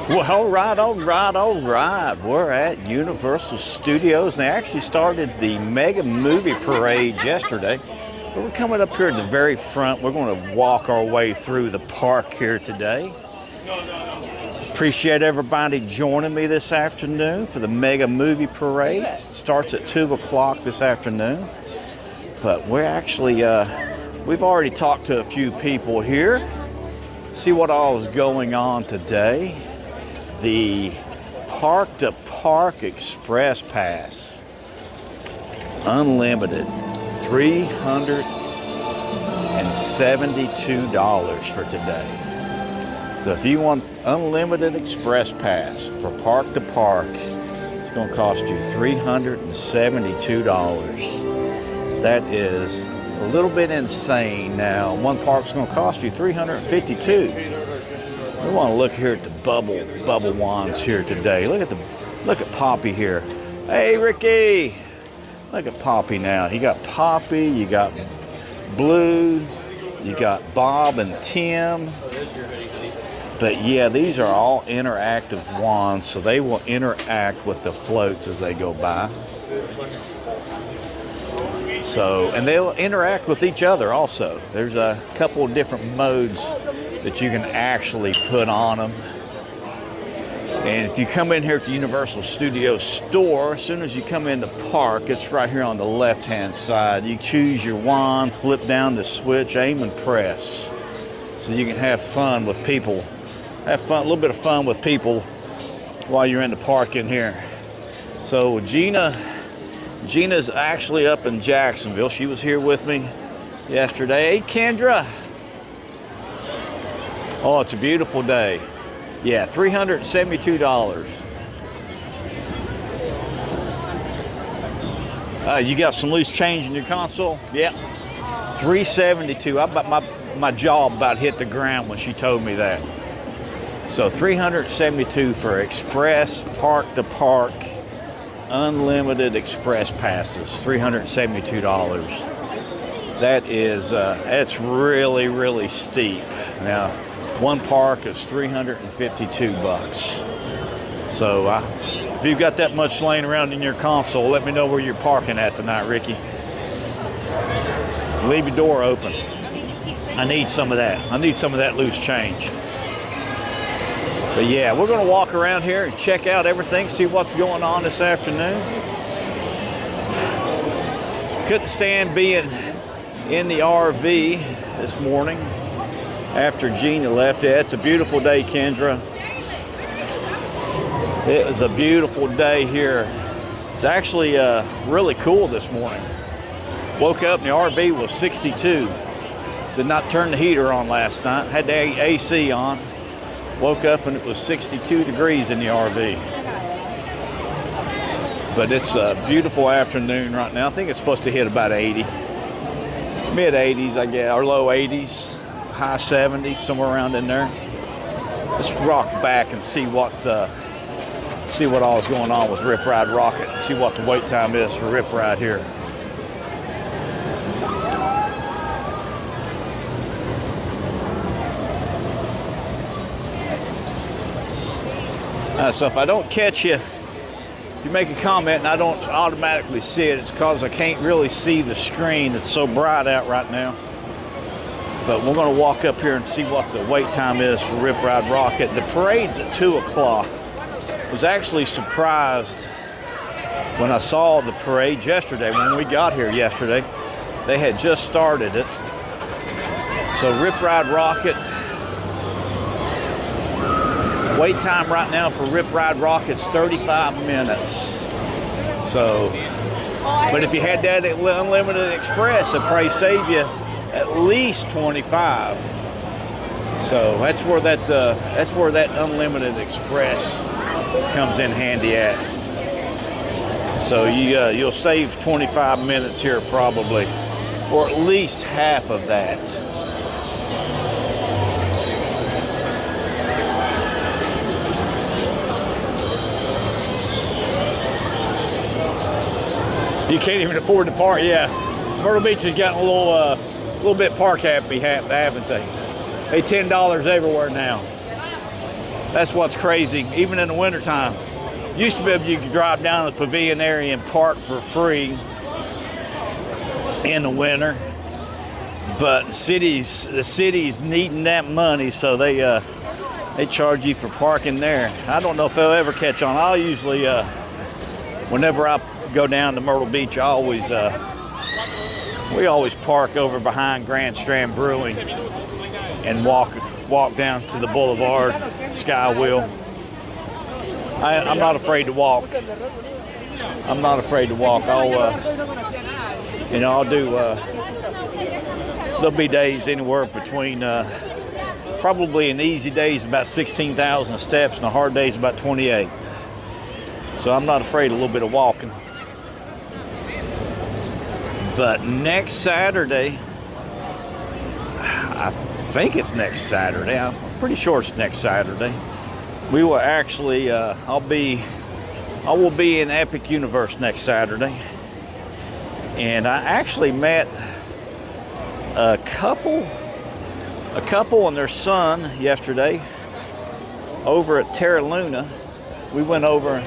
Well, all right. We're at Universal Studios. They actually started the mega movie parade yesterday. But we're coming up here at the very front. We're going to walk our way through the park here today. Appreciate everybody joining me this afternoon for the mega movie parade. It starts at 2 o'clock this afternoon. But we're actually, we've already talked to a few people here. See what all is going on today. The Park to Park Express Pass, unlimited, $372 for today. So if you want unlimited Express Pass for Park to Park, it's going to cost you $372. That is a little bit insane. Now, one park's going to cost you $352. We want to look here at the bubble wands here today. Look at Poppy here. Hey, Ricky. Look at Poppy now. You got Poppy, you got Blue, you got Bob and Tim. But yeah, these are all interactive wands, so they will interact with the floats as they go by. So, and they'll interact with each other also. There's a couple of different modes that you can actually put on them. And if you come in here at the Universal Studios store, as soon as you come in the park, it's right here on the left-hand side. You choose your wand, flip down the switch, aim and press. So you can have fun with people. Have fun, a little bit of fun with people while you're in the park in here. So Gina's actually up in Jacksonville. She was here with me yesterday. Hey, Kendra. Oh, it's a beautiful day. Yeah, $372. You got some loose change in your console? Yeah. $372. My jaw about hit the ground when she told me that. So $372 for Express Park to Park unlimited Express passes. $372. That is that's really, really steep. Now, one park is $352. So if you've got that much laying around in your console, let me know where you're parking at tonight, Ricky. Leave your door open. I need some of that. I need some of that loose change. But yeah, we're going to walk around here and check out everything, see what's going on this afternoon. Couldn't stand being in the RV this morning after Gina left. Yeah, it's a beautiful day, Kendra. It was a beautiful day here. It's actually really cool this morning. Woke up and the RV was 62. Did not turn the heater on last night. Had the AC on. Woke up and it was 62 degrees in the RV. But it's a beautiful afternoon right now. I think it's supposed to hit about 80. Mid 80s, I guess, or low 80s. High 70s, somewhere around in there. Let's rock back and see what all is going on with Rip Ride Rocket. See what the wait time is for Rip Ride here. So if I don't catch you, if you make a comment and I don't automatically see it, it's because I can't really see the screen. It's so bright out right now. But we're going to walk up here and see what the wait time is for Rip Ride Rocket. The parade's at 2 o'clock. I was actually surprised when I saw the parade yesterday. When we got here yesterday, they had just started it. So Rip Ride Rocket, wait time right now for Rip Ride Rocket's 35 minutes. So, but if you had that Unlimited Express, it'd probably save you at least 25. So that's where that Unlimited Express comes in handy at. So you'll save 25 minutes here probably, or at least half of that. You can't even afford to park. Yeah, Myrtle Beach has gotten a little bit park happy, haven't they? Hey, $10 everywhere now. That's what's crazy, even in the wintertime. Used to be able, you could drive down the pavilion area and park for free in the winter. But the city's needing that money, so they charge you for parking there. I don't know if they'll ever catch on. I'll usually, whenever I go down to Myrtle Beach, we always park over behind Grand Strand Brewing and walk down to the boulevard, Skywheel. I'm not afraid to walk. I'm not afraid to walk. I'll do. There'll be days anywhere between probably an easy day is about 16,000 steps and a hard day is about 28. So I'm not afraid of a little bit of walking. But next Saturday, I think it's next Saturday. I'm pretty sure it's next Saturday. We will actually, I will be in Epic Universe next Saturday. And I actually met a couple and their son yesterday over at Terra Luna. We went over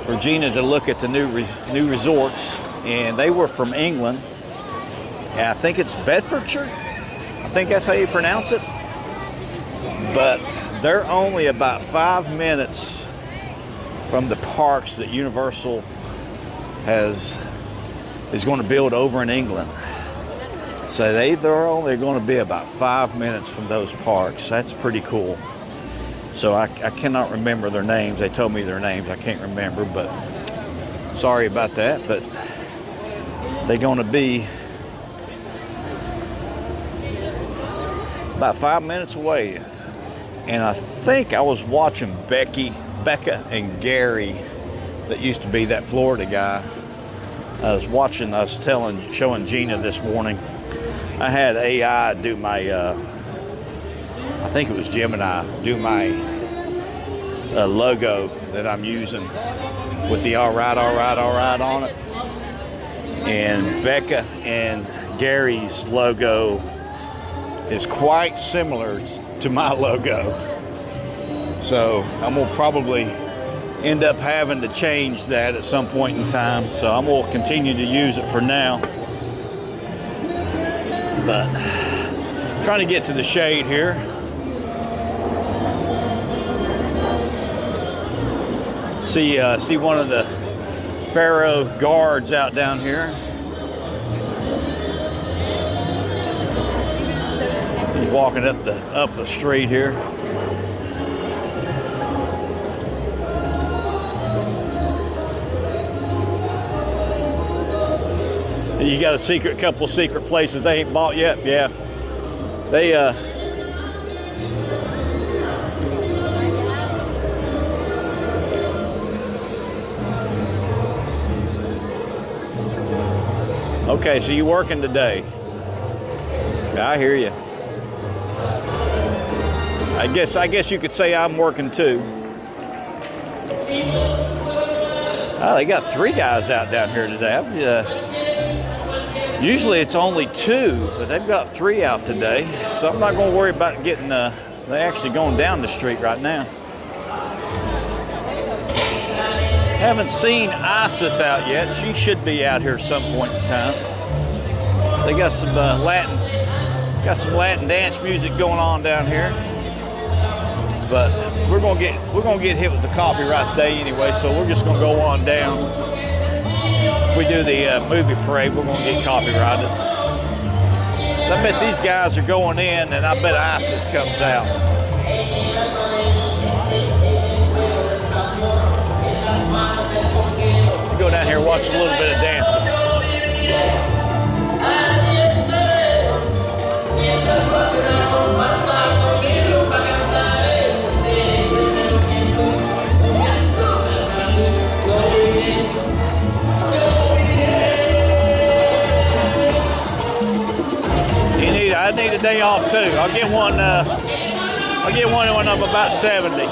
for Gina to look at the new resorts, and they were from England. And I think it's Bedfordshire. I think that's how you pronounce it. But they're only about 5 minutes from the parks that Universal is going to build over in England. So they're only going to be about 5 minutes from those parks. That's pretty cool. So I cannot remember their names. They told me their names. I can't remember, but sorry about that. But they're going to be about 5 minutes away. And I think I was watching Becca and Gary, that used to be that Florida guy. Showing Gina this morning. I had AI do my, I think it was Gemini, do my logo that I'm using with the all right on it. And Becca and Gary's logo is quite similar to my logo. So I'm gonna probably end up having to change that at some point in time. So I'm gonna continue to use it for now. But trying to get to the shade here. See one of the Pharaoh guards out down here. He's walking up the street here. You got a couple secret places they ain't bought yet. Yeah, they okay, so you working today? I hear you. I guess you could say I'm working too. Oh, they got 3 guys out down here today. Usually it's only 2, but they've got 3 out today. So I'm not going to worry about getting they're actually going down the street right now. Haven't seen Isis out yet. She should be out here some point in time. They got some Latin dance music going on down here. But we're gonna get hit with the copyright today anyway, so we're just gonna go on down. If we do the movie parade, we're gonna get copyrighted. I bet these guys are going in, and I bet ISIS comes out. We go down here and watch a little bit of dancing. I need a day off too. I'll get one when I'm about 70.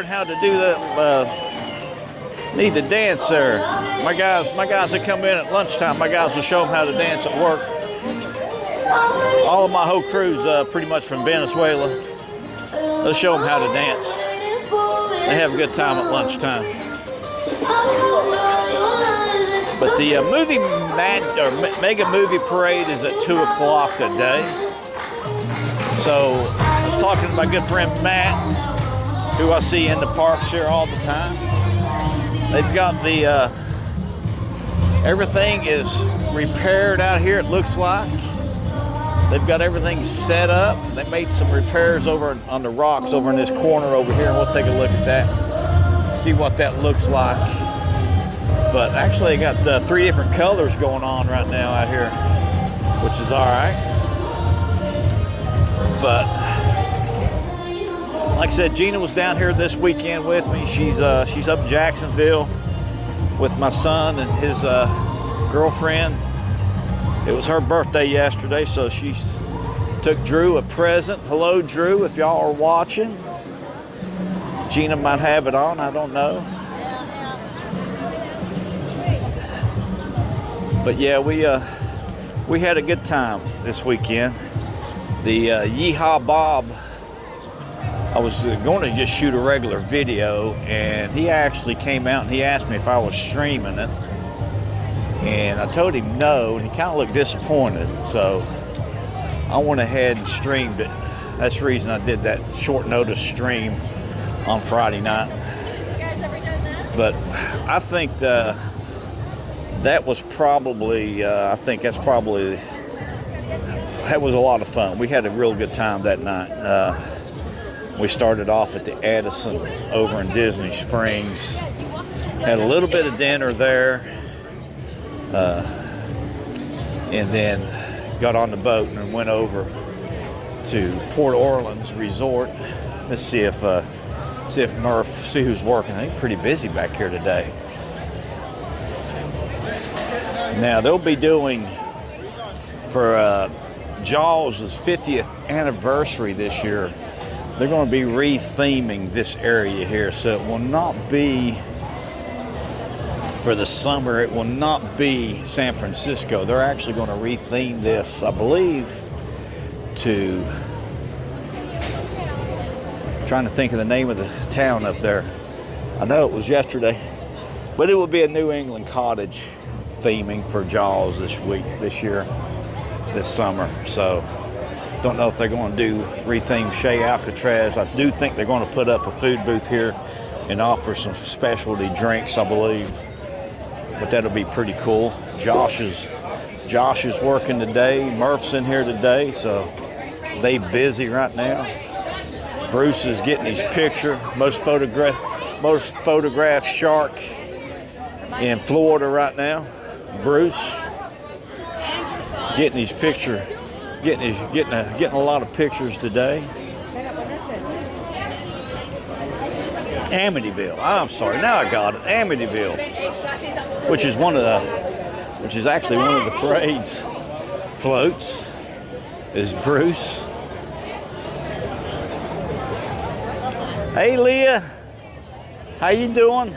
learn how to do that. Need to dance there. My guys that come in at lunchtime, my guys will show them how to dance at work. All of my whole crew's pretty much from Venezuela. They'll show them how to dance. They have a good time at lunchtime. But the Mega Movie Parade is at 2 o'clock today. So I was talking to my good friend Matt, who I see in the parks here all the time. They've got the, everything is repaired out here, it looks like. They've got everything set up. They made some repairs over on the rocks over in this corner over here, and we'll take a look at that, see what that looks like. But actually, they got 3 different colors going on right now out here, which is all right. But like I said, Gina was down here this weekend with me. She's up in Jacksonville with my son and his girlfriend. It was her birthday yesterday, so she took Drew a present. Hello, Drew, if y'all are watching. Gina might have it on, I don't know. But yeah, we had a good time this weekend. The Yeehaw Bob, I was going to just shoot a regular video, and he actually came out and he asked me if I was streaming it. And I told him no, and he kind of looked disappointed. So I went ahead and streamed it. That's the reason I did that short notice stream on Friday night. But I think that was probably, that was a lot of fun. We had a real good time that night. We started off at the Edison over in Disney Springs. Had a little bit of dinner there. And then got on the boat and went over to Port Orleans Resort. Let's see if Murph, see who's working. I think pretty busy back here today. Now they'll be doing for Jaws' 50th anniversary this year. They're going to be re-theming this area here, so it will not be for the summer. It will not be San Francisco. They're actually going to re-theme this, I believe, to, I'm trying to think of the name of the town up there. I know it was yesterday, but it will be a New England cottage theming for Jaws this year, this summer. So don't know if they're going to do retheme Chez Alcatraz. I do think they're going to put up a food booth here and offer some specialty drinks, I believe. But that'll be pretty cool. Josh is working today. Murph's in here today, so they busy right now. Bruce is getting his picture. Most photographed shark in Florida right now. Bruce getting his picture, getting a lot of pictures today. Amityville. I'm sorry, now I got it. Amityville, which is actually one of the parade's floats, is Bruce. Hey, Leah, how you doing?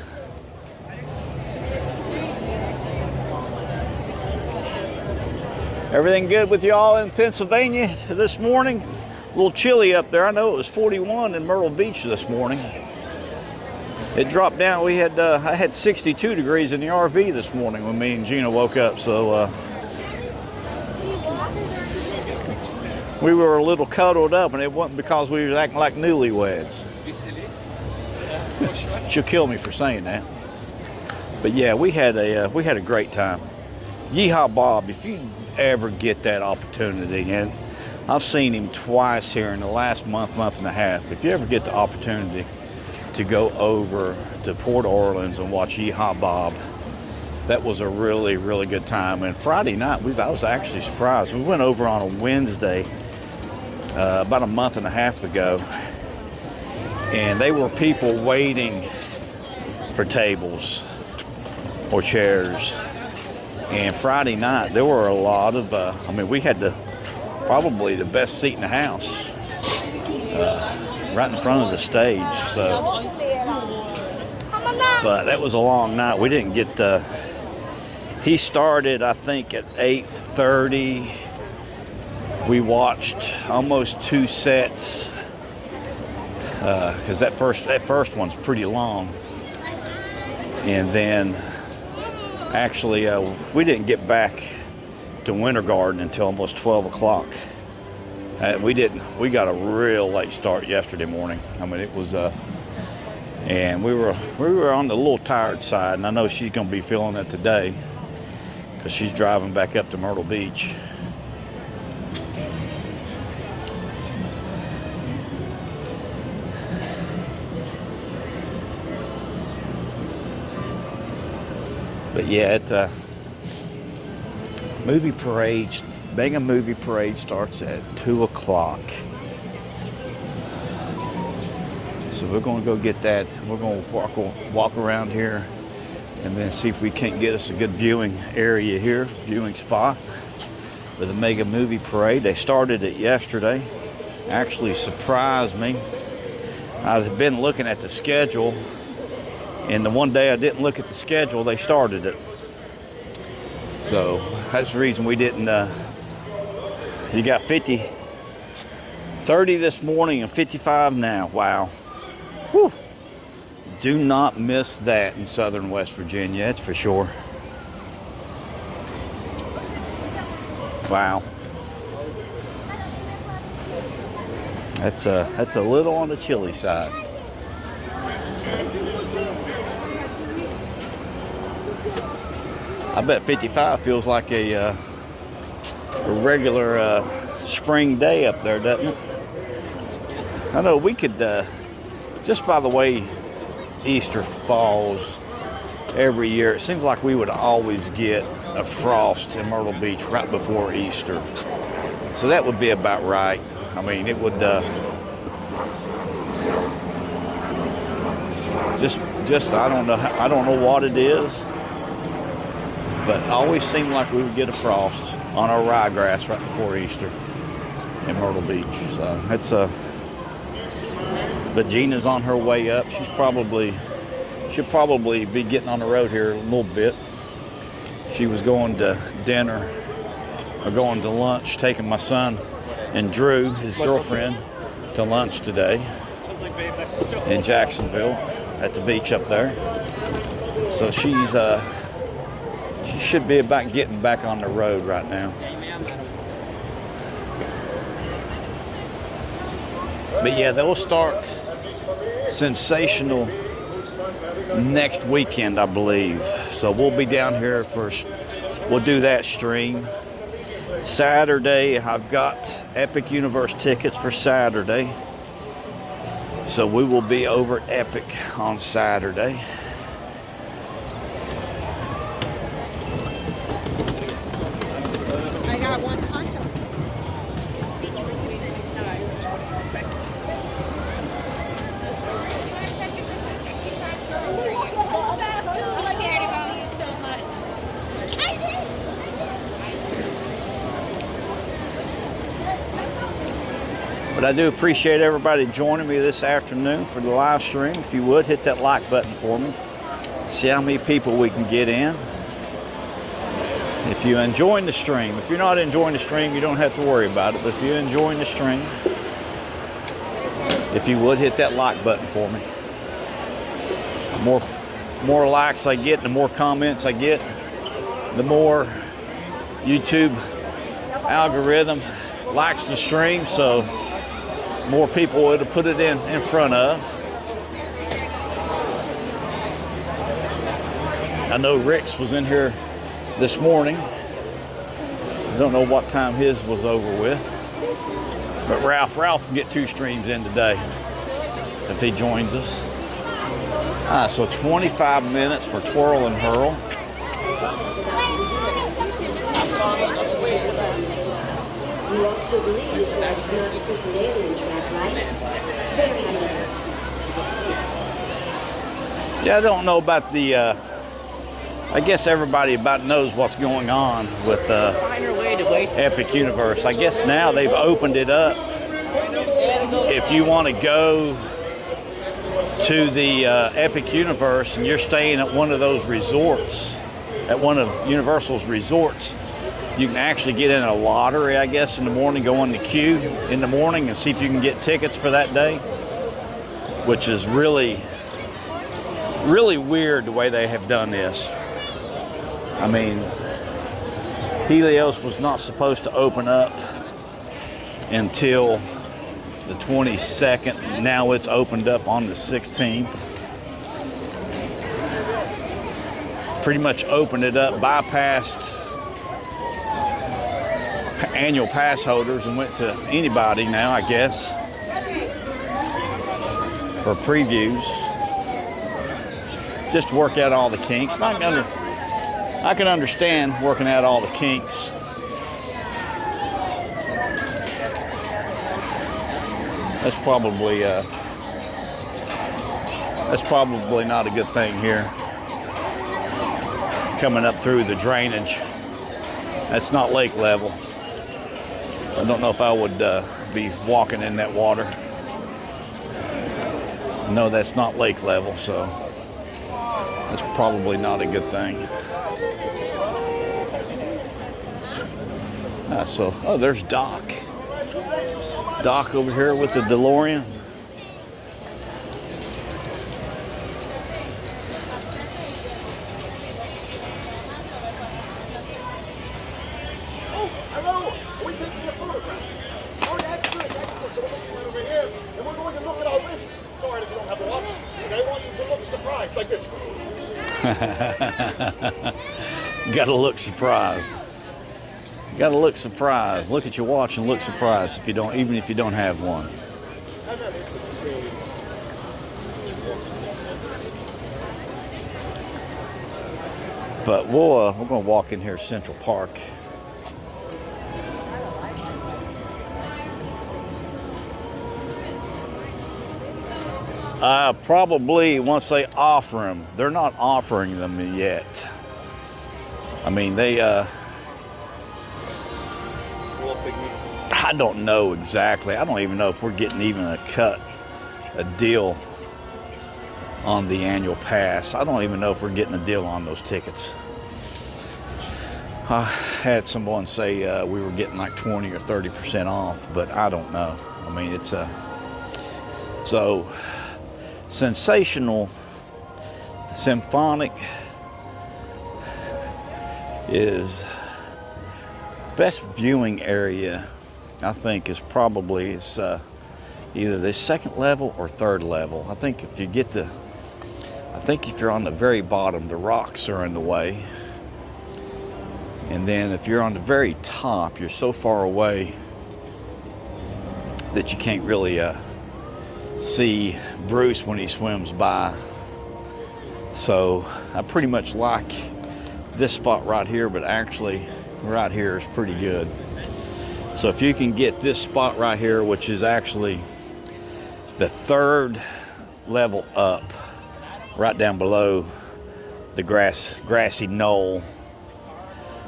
Everything good with y'all in Pennsylvania this morning? A little chilly up there. I know it was 41 in Myrtle Beach this morning. It dropped down. I had 62 degrees in the RV this morning when me and Gina woke up. So we were a little cuddled up, and it wasn't because we were acting like newlyweds. She'll kill me for saying that. But yeah, we had a great time. Yeehaw Bob, if you ever get that opportunity, and I've seen him twice here in the last month and a half. If you ever get the opportunity to go over to Port Orleans and watch Yeehaw Bob, that was a really, really good time. And Friday night, I was actually surprised. We went over on a Wednesday about a month and a half ago, and there were people waiting for tables or chairs. And Friday night, there were a lot of, we had probably the best seat in the house, right in front of the stage. So But that was a long night. We didn't get, he started, I think, at 8:30. We watched almost 2 sets, because that first one's pretty long. And then, actually, we didn't get back to Winter Garden until almost 12 o'clock. We got a real late start yesterday morning. I mean, it was, and we were on the little tired side, and I know she's going to be feeling that today because she's driving back up to Myrtle Beach. But yeah, it's movie parade, mega movie parade starts at 2 o'clock. So we're going to go get that. We're going to walk around here and then see if we can't get us a good viewing area here, viewing spot for the mega movie parade. They started it yesterday. Actually surprised me. I've been looking at the schedule, and the one day I didn't look at the schedule, they started it. So that's the reason we didn't, you got 30 this morning and 55 now. Wow. Whew. Do not miss that in southern West Virginia, that's for sure. Wow. That's a little on the chilly side. I bet 55 feels like a regular spring day up there, doesn't it? I know we could, just by the way Easter falls every year, it seems like we would always get a frost in Myrtle Beach right before Easter. So that would be about right. I mean, it would just I don't know what it is. But it always seemed like we would get a frost on our ryegrass right before Easter in Myrtle Beach. So it's but Gina's on her way up. She'll probably be getting on the road here a little bit. She was going to dinner or going to lunch, taking my son and Drew, his girlfriend, to lunch today in Jacksonville at the beach up there. So she should be about getting back on the road right now. But yeah, they'll start Sensational next weekend, I believe. So we'll be down here first. We'll do that stream. Saturday, I've got Epic Universe tickets for Saturday. So we will be over at Epic on Saturday. I got one contact. But I do appreciate everybody joining me this afternoon for the live stream. If you would, hit that like button for me. See how many people we can get in. If you're enjoying the stream, if you're not enjoying the stream, you don't have to worry about it. But if you're enjoying the stream, if you would, hit that like button for me. The more likes I get, the more comments I get, the more YouTube algorithm likes the stream, so more people it'll put it in front of. I know Rick's was in here this morning. I don't know what time his was over with. But Ralph can get 2 streams in today if he joins us. So 25 minutes for Twirl and Hurl. You all still believe this ride is not a secret alien trap, right? Very good. Yeah, I don't know about the, I guess everybody about knows what's going on with Epic Universe. I guess now they've opened it up. If you want to go to the Epic Universe and you're staying at one of those resorts, at one of Universal's resorts, you can actually get in a lottery, I guess, in the morning, go on the queue in the morning and see if you can get tickets for that day, which is really, really weird the way they have done this. I mean, Helios was not supposed to open up until the 22nd. Now it's opened up on the 16th. Pretty much opened it up, bypassed annual pass holders and went to anybody now, I guess, for previews. Just to work out all the kinks. I can understand working out all the kinks. That's probably not a good thing here. Coming up through the drainage. That's not lake level. I don't know if I would be walking in that water. No, that's not lake level, so that's probably not a good thing. Oh, there's Doc. Doc over here with the DeLorean. Oh, hello. Are we taking a photograph? Oh, excellent. So we're looking right over here, and we're going to look at our wrists. Sorry if you don't have a watch. Okay, I want you to look surprised, like this. Gotta look surprised. You gotta look surprised. Look at your watch and look surprised if you don't, even if you don't have one. But we're gonna walk in here, Central Park. Probably once they offer them. They're not offering them yet. I mean, I don't know exactly. I don't even know if we're getting even a deal on the annual pass. I don't even know if we're getting a deal on those tickets. I had someone say we were getting like 20 or 30% off, but I don't know. I mean, it's so Sensational Symphonic is best viewing area. I think is probably either the second level or third level. I think if you're on the very bottom, the rocks are in the way. And then if you're on the very top, you're so far away that you can't really see Bruce when he swims by. So I pretty much like this spot right here, but actually right here is pretty good. So if you can get this spot right here, which is actually the third level up, right down below the grassy knoll.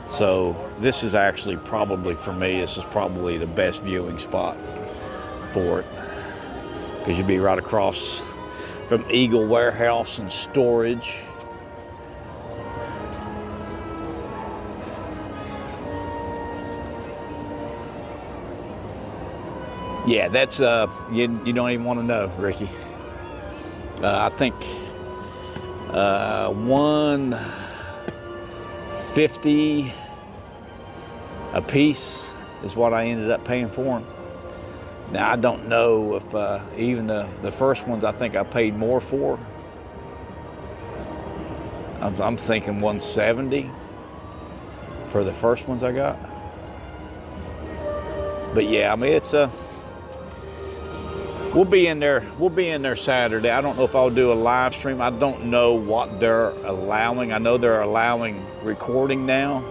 So this is actually probably, for me, this is probably the best viewing spot for it, because you'd be right across from Eagle Warehouse and Storage. Yeah, that's you don't even want to know, Ricky. I think $150 a piece is what I ended up paying for them. Now I don't know if even the first ones I think I paid more for. I'm thinking $170 for the first ones I got. But yeah, I mean it's we'll be in there Saturday. I don't know if I'll do a live stream. I don't know what they're allowing. I know they're allowing recording now.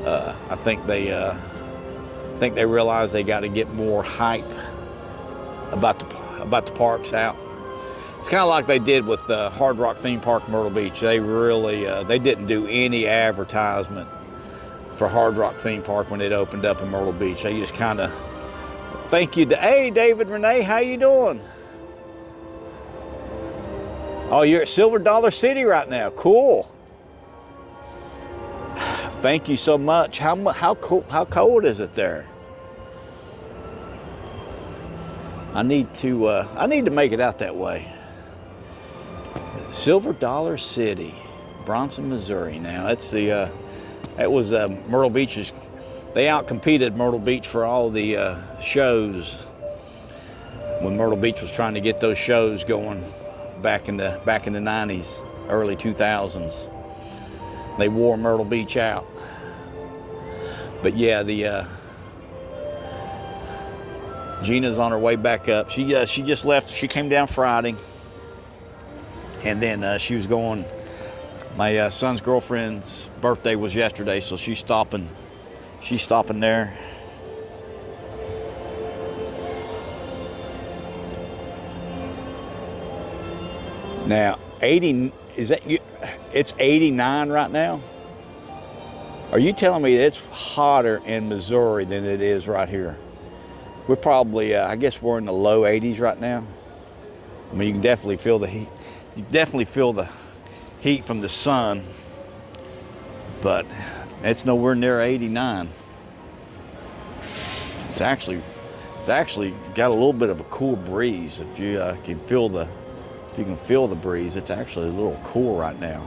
I think they realize they got to get more hype about the parks out. It's kind of like they did with the Hard Rock Theme Park Myrtle Beach. They really they didn't do any advertisement for Hard Rock Theme Park when it opened up in Myrtle Beach. They just kind of, thank you to, hey David Renee, how you doing? Oh, you're at Silver Dollar City right now. Cool. Thank you so much. How cold is it there? I need to make it out that way. Silver Dollar City, Bronson, Missouri. Now it's the that was Myrtle Beach's. They outcompeted Myrtle Beach for all the shows when Myrtle Beach was trying to get those shows going back in the 90s, early 2000s. They wore Myrtle Beach out. But yeah, the Gina's on her way back up. She just left. She came down Friday, and then she was going. My son's girlfriend's birthday was yesterday, so she's stopping. She's stopping there. Now, 80 is that you? It's 89 right now. Are you telling me it's hotter in Missouri than it is right here? We're probably, I guess we're in the low 80s right now. I mean, you can definitely feel the heat. You definitely feel the heat from the sun, but it's nowhere near 89. It's actually got a little bit of a cool breeze. If you can feel the breeze, it's actually a little cool right now.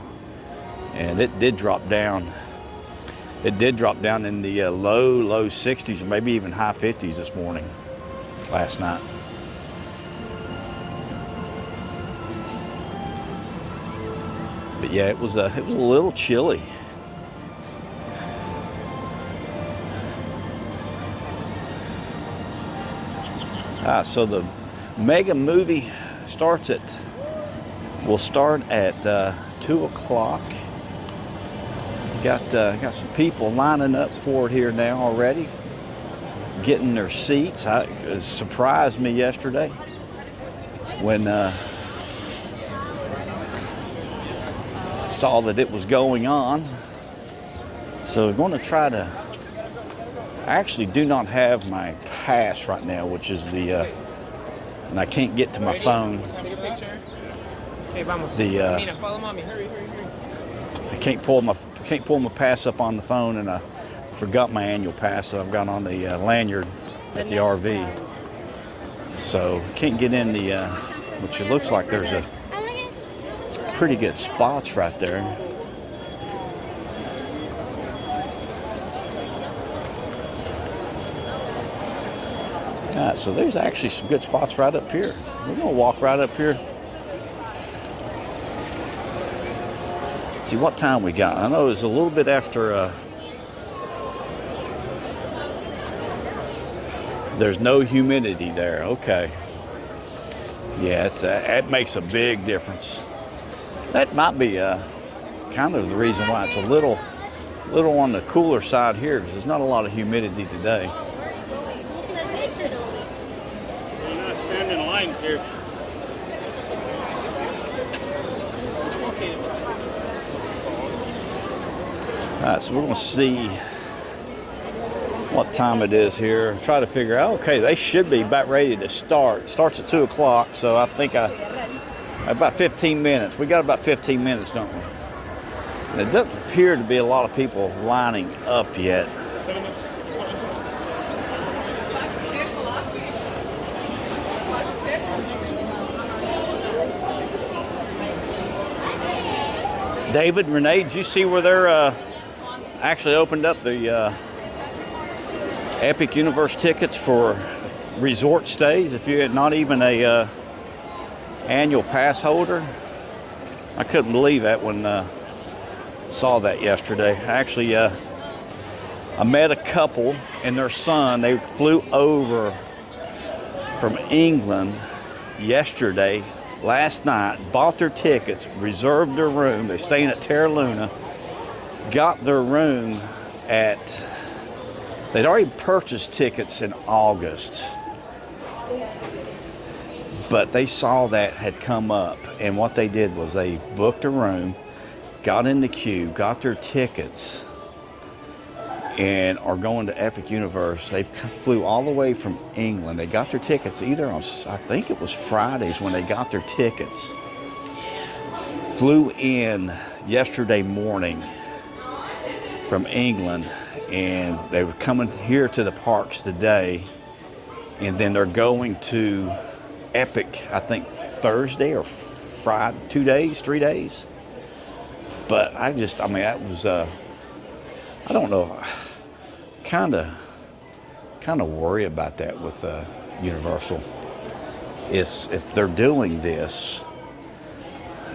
And it did drop down. It did drop down in the low 60s, or maybe even high 50s this morning, last night. But yeah, it was a little chilly. So the mega movie will start at 2 o'clock. Got some people lining up for it here now already, getting their seats. It surprised me yesterday when saw that it was going on. So I'm going to try to. I actually do not have my pass right now, which is the, and I can't get to my phone. I can't pull my pass up on the phone, and I forgot my annual pass that I've got on the lanyard at the RV. So can't get in the, which it looks like there's a pretty good spots right there. All right, so there's actually some good spots right up here. We're gonna walk right up here. See what time we got. I know it's a little bit after. There's no humidity there. Okay. Yeah, it makes a big difference. That might be kind of the reason why it's a little on the cooler side here, because there's not a lot of humidity today. You're not standing in line here. All right, so we're going to see what time it is here. Try to figure out, okay, they should be about ready to start. It starts at 2 o'clock, so I think about 15 minutes. We got about 15 minutes, don't we? And it doesn't appear to be a lot of people lining up yet. David, Renee, did you see where they're actually opened up the Epic Universe tickets for resort stays if you're not even a annual pass holder? I couldn't believe that when saw that yesterday. Actually, I met a couple and their son. They flew over from England yesterday, last night, bought their tickets, reserved their room. They're staying at Terra Luna, got their room at, they'd already purchased tickets in August, but they saw that had come up, and what they did was they booked a room, got in the queue, got their tickets, and are going to Epic Universe. They flew all the way from England. They got their tickets either on, I think it was Fridays when they got their tickets. flew in yesterday morning from England, and they were coming here to the parks today, and then they're going to Epic, I think Thursday or Friday, 2 days, 3 days. But I mean, that was, I don't know, kind of worry about that with Universal. If they're doing this,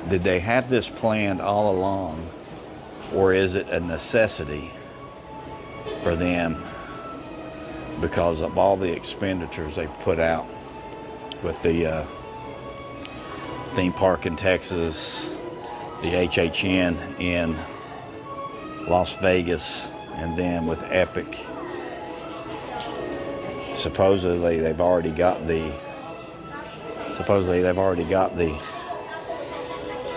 did they have this planned all along, or is it a necessity for them because of all the expenditures they've put out with the theme park in Texas, the HHN in Las Vegas, and then with Epic? Supposedly they've already got the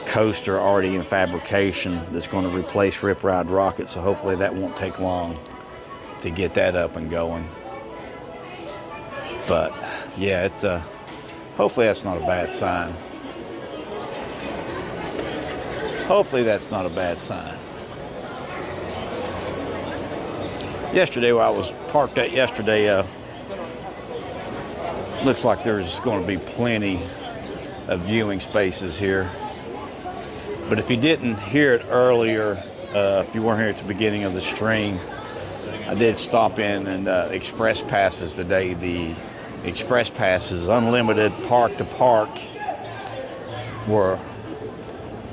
coaster already in fabrication that's going to replace Rip Ride Rocket, so hopefully that won't take long to get that up and going. But yeah, hopefully that's not a bad sign. Hopefully that's not a bad sign. Yesterday, where I was parked at yesterday, looks like there's going to be plenty of viewing spaces here. But if you didn't hear it earlier, if you weren't here at the beginning of the stream, I did stop in and Express Passes today. The Express Passes, unlimited park to park, were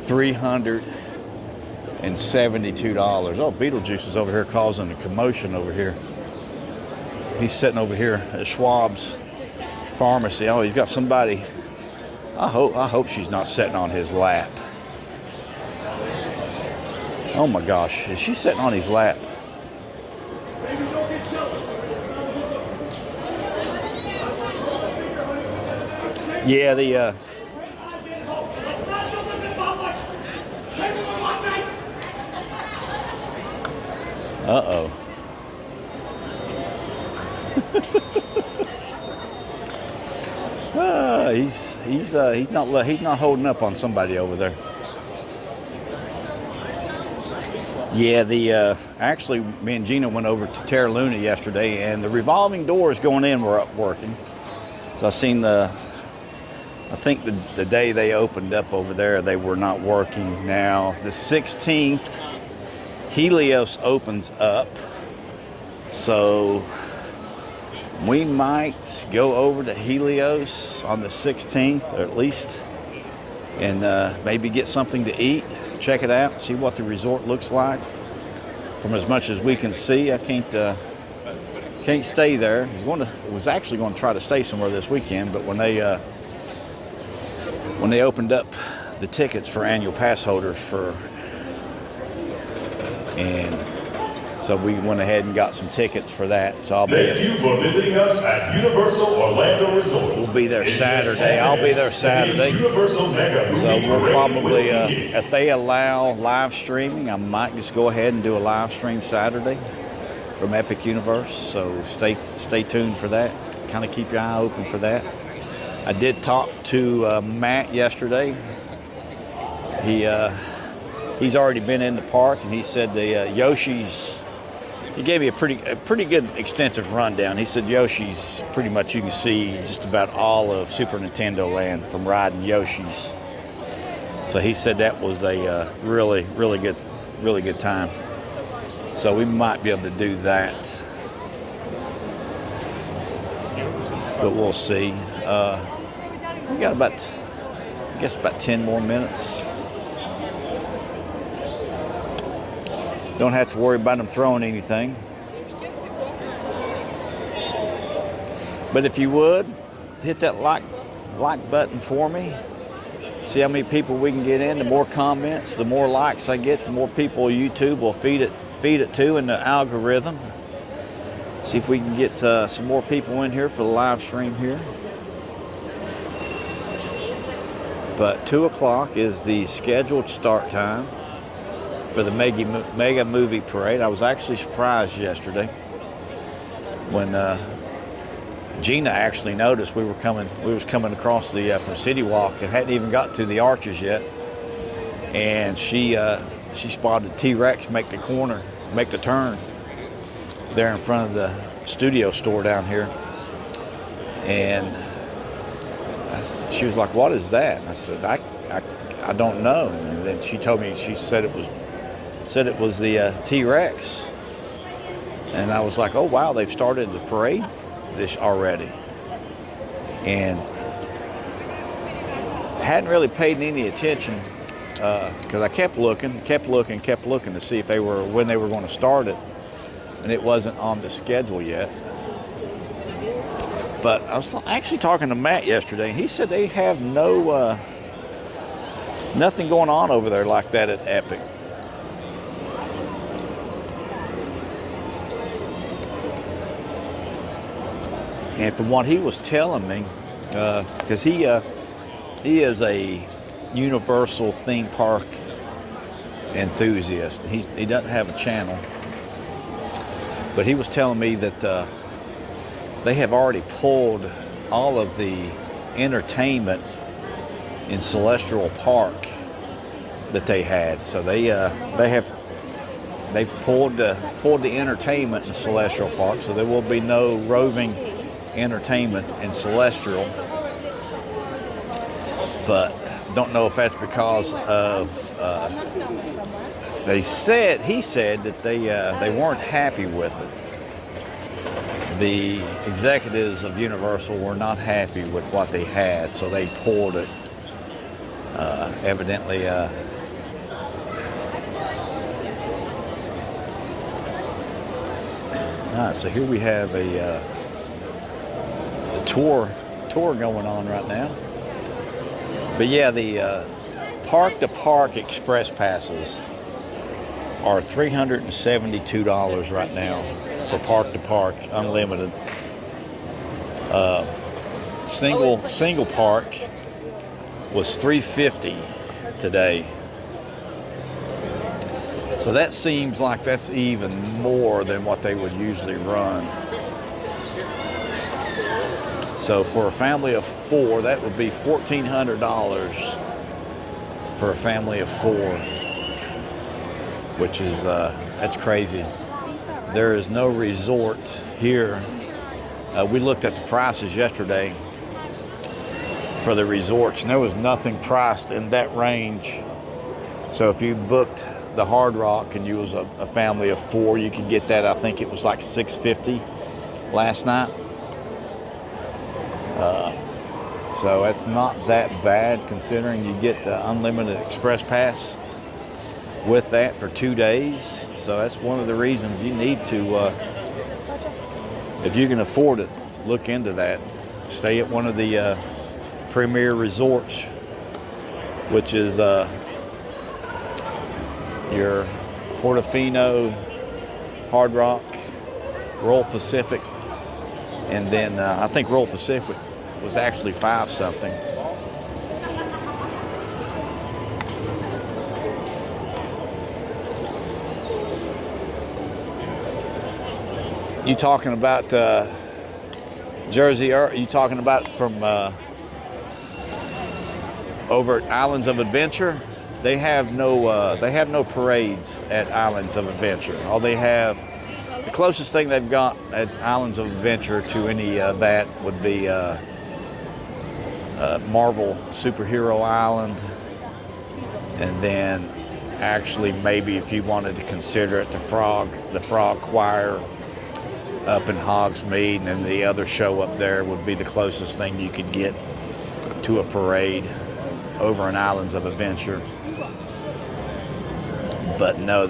$372. Oh, Beetlejuice is over here causing a commotion over here. He's sitting over here at Schwab's pharmacy. Oh, he's got somebody. I hope she's not sitting on his lap. Oh my gosh, is she sitting on his lap? Yeah, the uh-oh. He's not holding up on somebody over there. Yeah, actually, me and Gina went over to Terra Luna yesterday, and the revolving doors going in were up working. So I think the day they opened up over there, they were not working. Now, the 16th, Helios opens up, so we might go over to Helios on the 16th, or at least, and maybe get something to eat, check it out, see what the resort looks like. From as much as we can see, I can't stay there. Was actually going to try to stay somewhere this weekend, but when they opened up the tickets for annual pass holders and so we went ahead and got some tickets for that. So Thank you for visiting us at Universal Orlando Resort. We'll be there Saturday. I'll be there Saturday. So we'll probably, if they allow live streaming, I might just go ahead and do a live stream Saturday from Epic Universe. So stay tuned for that. Kind of keep your eye open for that. I did talk to Matt yesterday. He's already been in the park, and he said the Yoshi's. He gave me a pretty good extensive rundown. He said Yoshi's pretty much you can see just about all of Super Nintendo Land from riding Yoshi's. So he said that was a really good time. So we might be able to do that, but we'll see. We got about 10 more minutes. Don't have to worry about them throwing anything. But if you would, hit that like button for me. See how many people we can get in. The more comments, the more likes I get, the more people YouTube will feed it to in the algorithm. See if we can get some more people in here for the live stream here. But 2 o'clock is the scheduled start time for the mega movie parade. I was actually surprised yesterday when Gina actually noticed we was coming across the from City Walk and hadn't even got to the arches yet, and she spotted T-Rex make the turn there in front of the studio store down here, and she was like, "What is that?" And I said, I don't know. And then she told me, she said it was the T-Rex, and I was like, "Oh wow, they've started the parade this already," and hadn't really paid any attention because I kept looking to see if when they were going to start it, and it wasn't on the schedule yet. But I was actually talking to Matt yesterday, and he said they have nothing going on over there like that at Epic. And from what he was telling me, because he is a Universal theme park enthusiast. He doesn't have a channel, but he was telling me that they have already pulled all of the entertainment in Celestial Park that they had. So they've pulled the entertainment in Celestial Park. So there will be no roving entertainment in Celestial. But don't know if that's because of he said that they weren't happy with it. The executives of Universal were not happy with what they had, so they pulled it. Evidently, so here we have a tour going on right now. But yeah, the park-to-park express passes are $372 right now for park-to-park unlimited. Single park was $350 today. So that seems like that's even more than what they would usually run. So for a family of 4, that would be $1,400 for a family of 4, which is, that's crazy. There is no resort here. We looked at the prices yesterday for the resorts, and there was nothing priced in that range. So if you booked the Hard Rock and you was a family of 4, you could get that. I think it was like $650 last night. So that's not that bad considering you get the unlimited express pass with that for 2 days. So that's one of the reasons you need to, if you can afford it, look into that. Stay at one of the premier resorts, which is your Portofino, Hard Rock, Royal Pacific, and then I think Royal Pacific was actually $5 something. You talking about Jersey? Are you talking about from over at Islands of Adventure? They have no parades at Islands of Adventure. All they have, the closest thing they've got at Islands of Adventure to any of that would be Marvel Superhero Island, and then actually maybe if you wanted to consider it, the Frog Choir up in Hogsmeade, and then the other show up there would be the closest thing you could get to a parade over in Islands of Adventure. But no,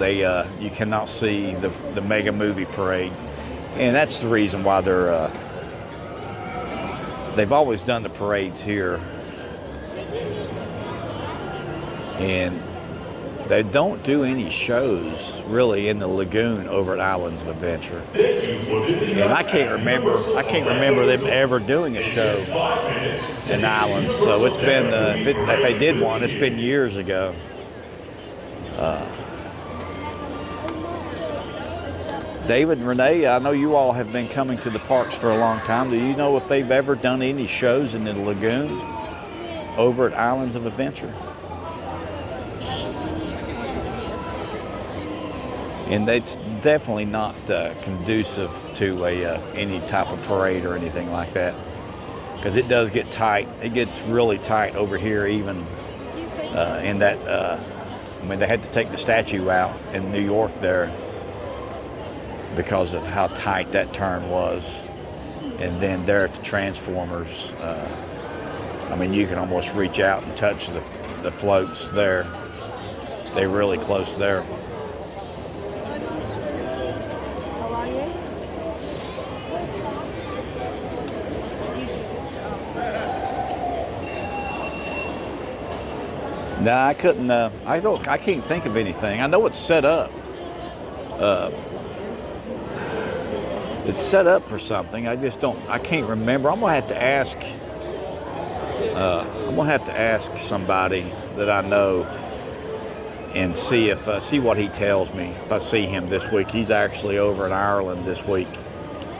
you cannot see the mega movie parade, and that's the reason why they've always done the parades here, and they don't do any shows really in the Lagoon over at Islands of Adventure. And I can't remember them ever doing a show in Islands. So it's been, if they did one, it's been years ago. David and Renee, I know you all have been coming to the parks for a long time. Do you know if they've ever done any shows in the Lagoon over at Islands of Adventure? And it's definitely not conducive to any type of parade or anything like that, because it does get tight. It gets really tight over here, even in that. I mean, they had to take the statue out in New York there because of how tight that turn was. And then there at the Transformers, I mean, you can almost reach out and touch the floats there. They're really close there. No, I couldn't. I can't think of anything. I know it's set up. It's set up for something. I just don't. I can't remember. I'm gonna have to ask. I'm gonna have to ask somebody that I know and see what he tells me. If I see him this week, he's actually over in Ireland this week,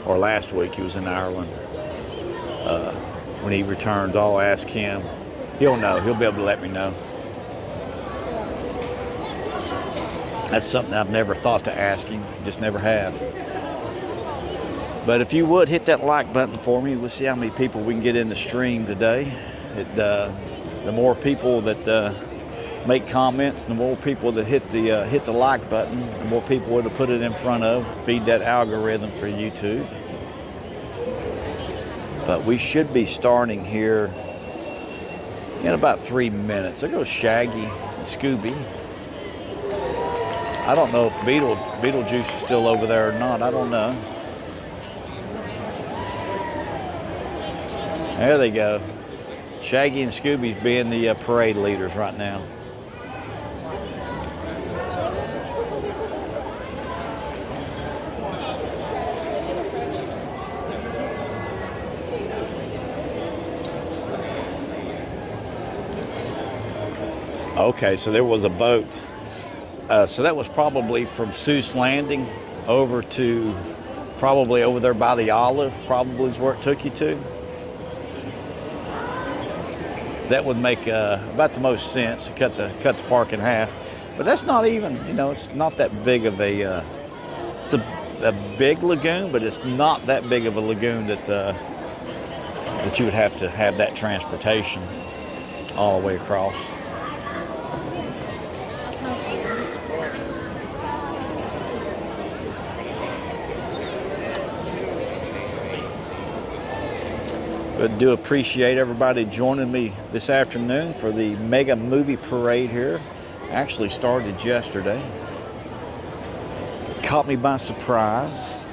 or last week he was in Ireland. When he returns, I'll ask him. He'll know. He'll be able to let me know. That's something I've never thought to ask him, just never have. But if you would hit that like button for me, we'll see how many people we can get in the stream today. The more people that make comments, the more people that hit the like button, the more people to put it in front of, feed that algorithm for YouTube. But we should be starting here in about 3 minutes. There goes Shaggy and Scooby. I don't know if Beetlejuice is still over there or not. I don't know. There they go. Shaggy and Scooby's being the parade leaders right now. Okay, so there was a boat. So that was probably from Seuss Landing over to probably over there by the Olive, probably is where it took you to. That would make about the most sense to cut the park in half. But that's not even, it's not that big of a, it's a big lagoon, but it's not that big of a lagoon that you would have to have that transportation all the way across. But do appreciate everybody joining me this afternoon for the Mega Movie Parade here. Actually started yesterday. Caught me by surprise.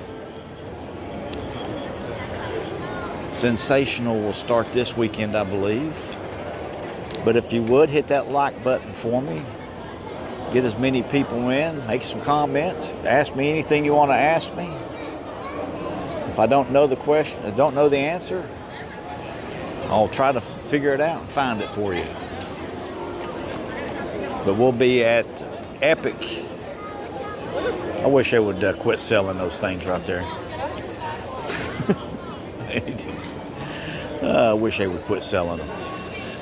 Sensational will start this weekend, I believe. But if you would, hit that like button for me. Get as many people in, make some comments, ask me anything you want to ask me. If I don't know the question, I don't know the answer, I'll try to figure it out and find it for you. But we'll be at Epic. I wish they would quit selling those things right there. I wish they would quit selling them.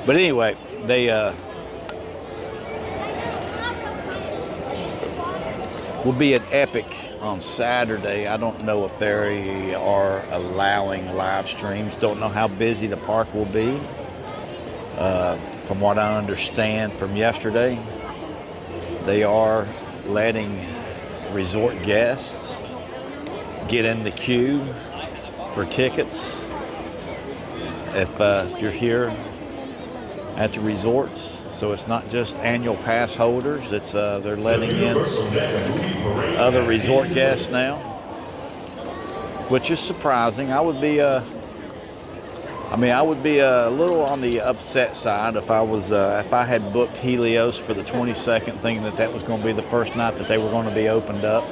But anyway, they will be at Epic on Saturday. I don't know if they are allowing live streams. Don't know how busy the park will be. From what I understand from yesterday, they are letting resort guests get in the queue for tickets if you're here at the resorts. So it's not just annual pass holders. It's they're letting in other resort guests now, which is surprising. I would be a little on the upset side if I had booked Helios for the 22nd, thinking that was going to be the first night that they were going to be opened up,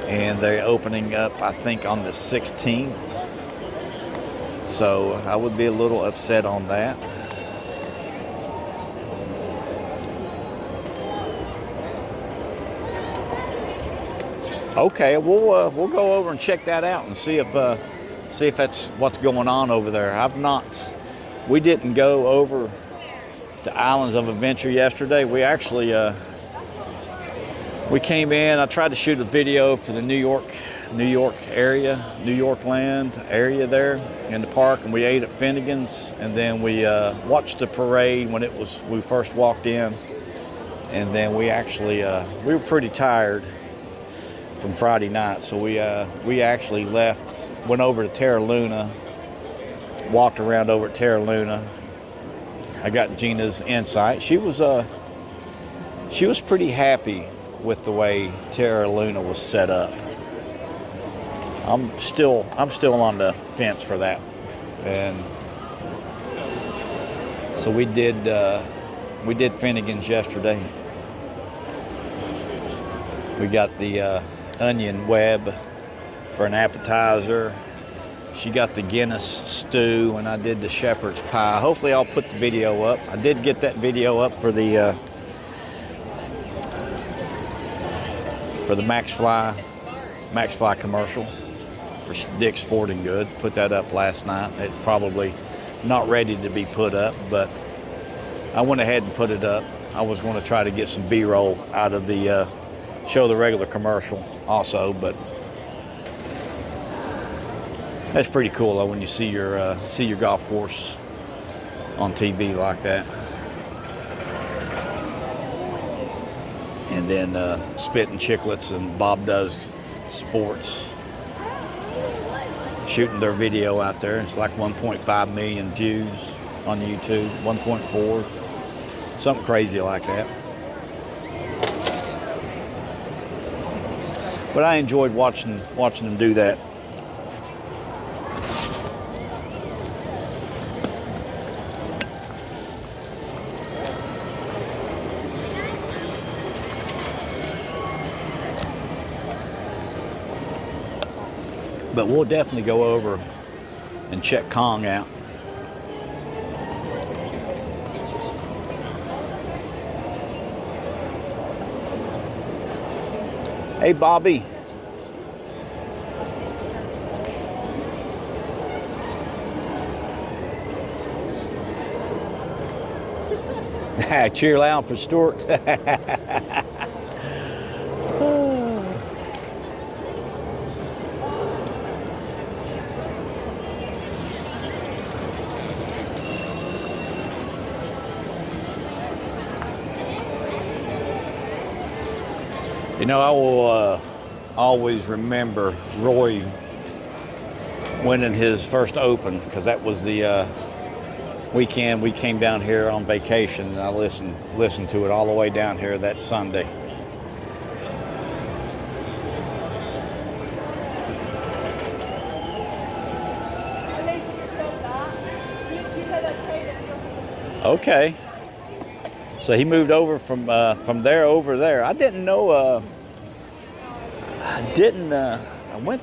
and they're opening up, I think, on the 16th. So I would be a little upset on that. Okay, we'll go over and check that out and see if that's what's going on over there. We didn't go over to Islands of Adventure yesterday. We actually We came in. I tried to shoot a video for the New York area, New York land area there in the park, and we ate at Finnegan's, and then we watched the parade when we first walked in, and then we actually we were pretty tired from Friday night, so we actually left, went over to Terra Luna, walked around over at Terra Luna. I got Gina's insight. She was pretty happy with the way Terra Luna was set up. I'm still on the fence for that. And so we did Finnegan's yesterday. We got the onion web for an appetizer. She got the Guinness stew, and I did the shepherd's pie. Hopefully I'll put the video up. I did get that video up for the Max Fly commercial for Dick's Sporting Goods. Put that up last night. It's probably not ready to be put up, but I went ahead and put it up. I was going to try to get some B-roll out of the show the regular commercial also, but that's pretty cool though when you see your golf course on TV like that. And then Spittin' Chicklets and Bob Does Sports shooting their video out there. It's like 1.5 million views on YouTube, 1.4, something crazy like that. But I enjoyed watching them do that. But we'll definitely go over and check Kong out. Hey, Bobby. Cheer loud for Stuart. You know, I will always remember Roy winning his first Open, because that was the weekend we came down here on vacation, and I listened to it all the way down here that Sunday. Okay. So he moved over from there over there. I didn't know. I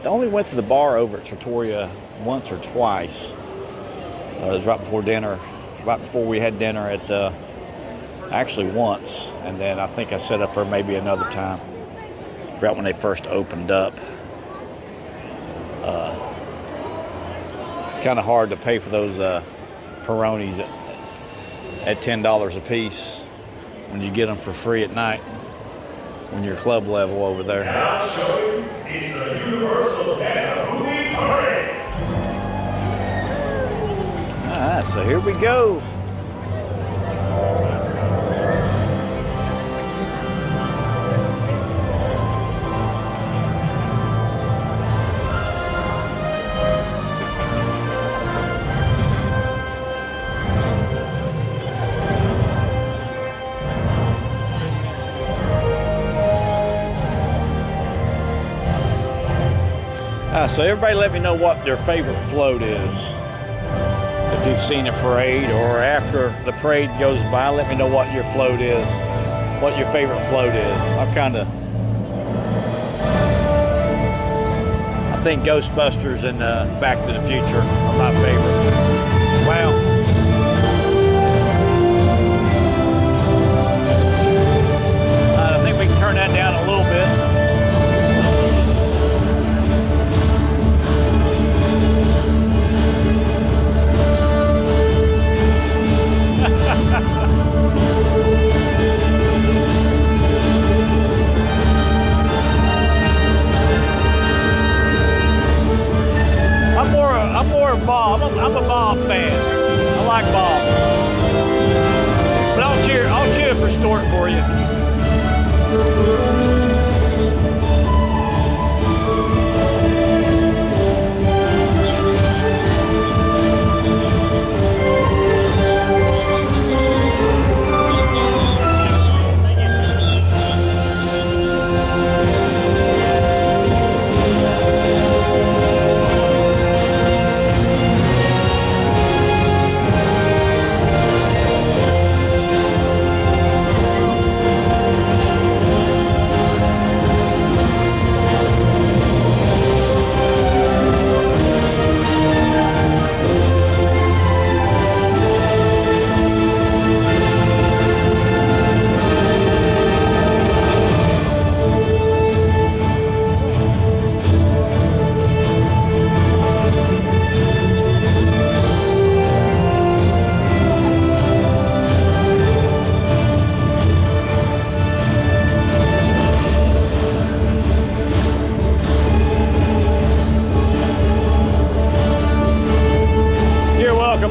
only went to the bar over at Trattoria once or twice. It was right before dinner, right before we had dinner at actually once, and then I think I set up there maybe another time, right when they first opened up. It's kind of hard to pay for those Peronis at $10 a piece when you get them for free at night when you're club level over there. Now showing is the Universal Movie Parade. All right, so here we go. So everybody let me know what their favorite float is. If you've seen a parade, or after the parade goes by, let me know what your float is, what your favorite float is. I think Ghostbusters and Back to the Future are my favorite. Wow. I think we can turn that down a little bit.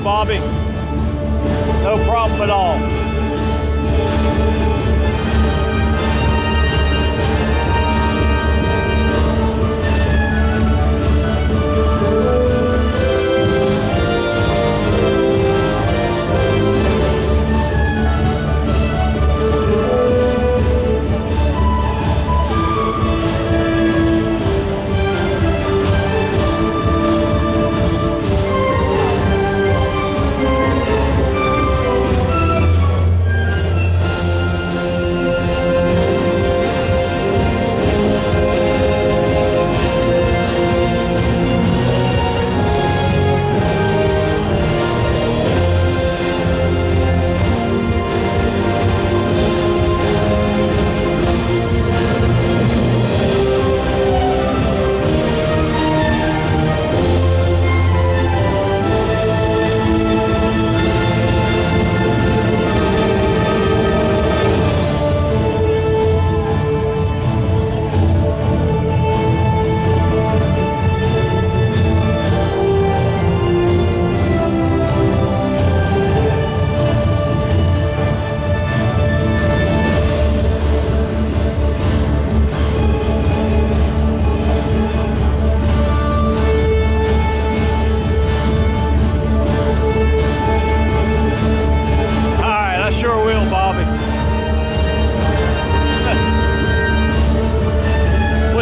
it, Bobby. No problem at all.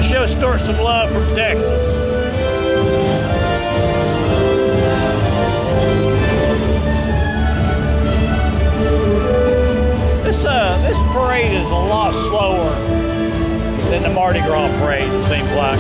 Show Stuart some love from Texas. This parade is a lot slower than the Mardi Gras parade, it seems like.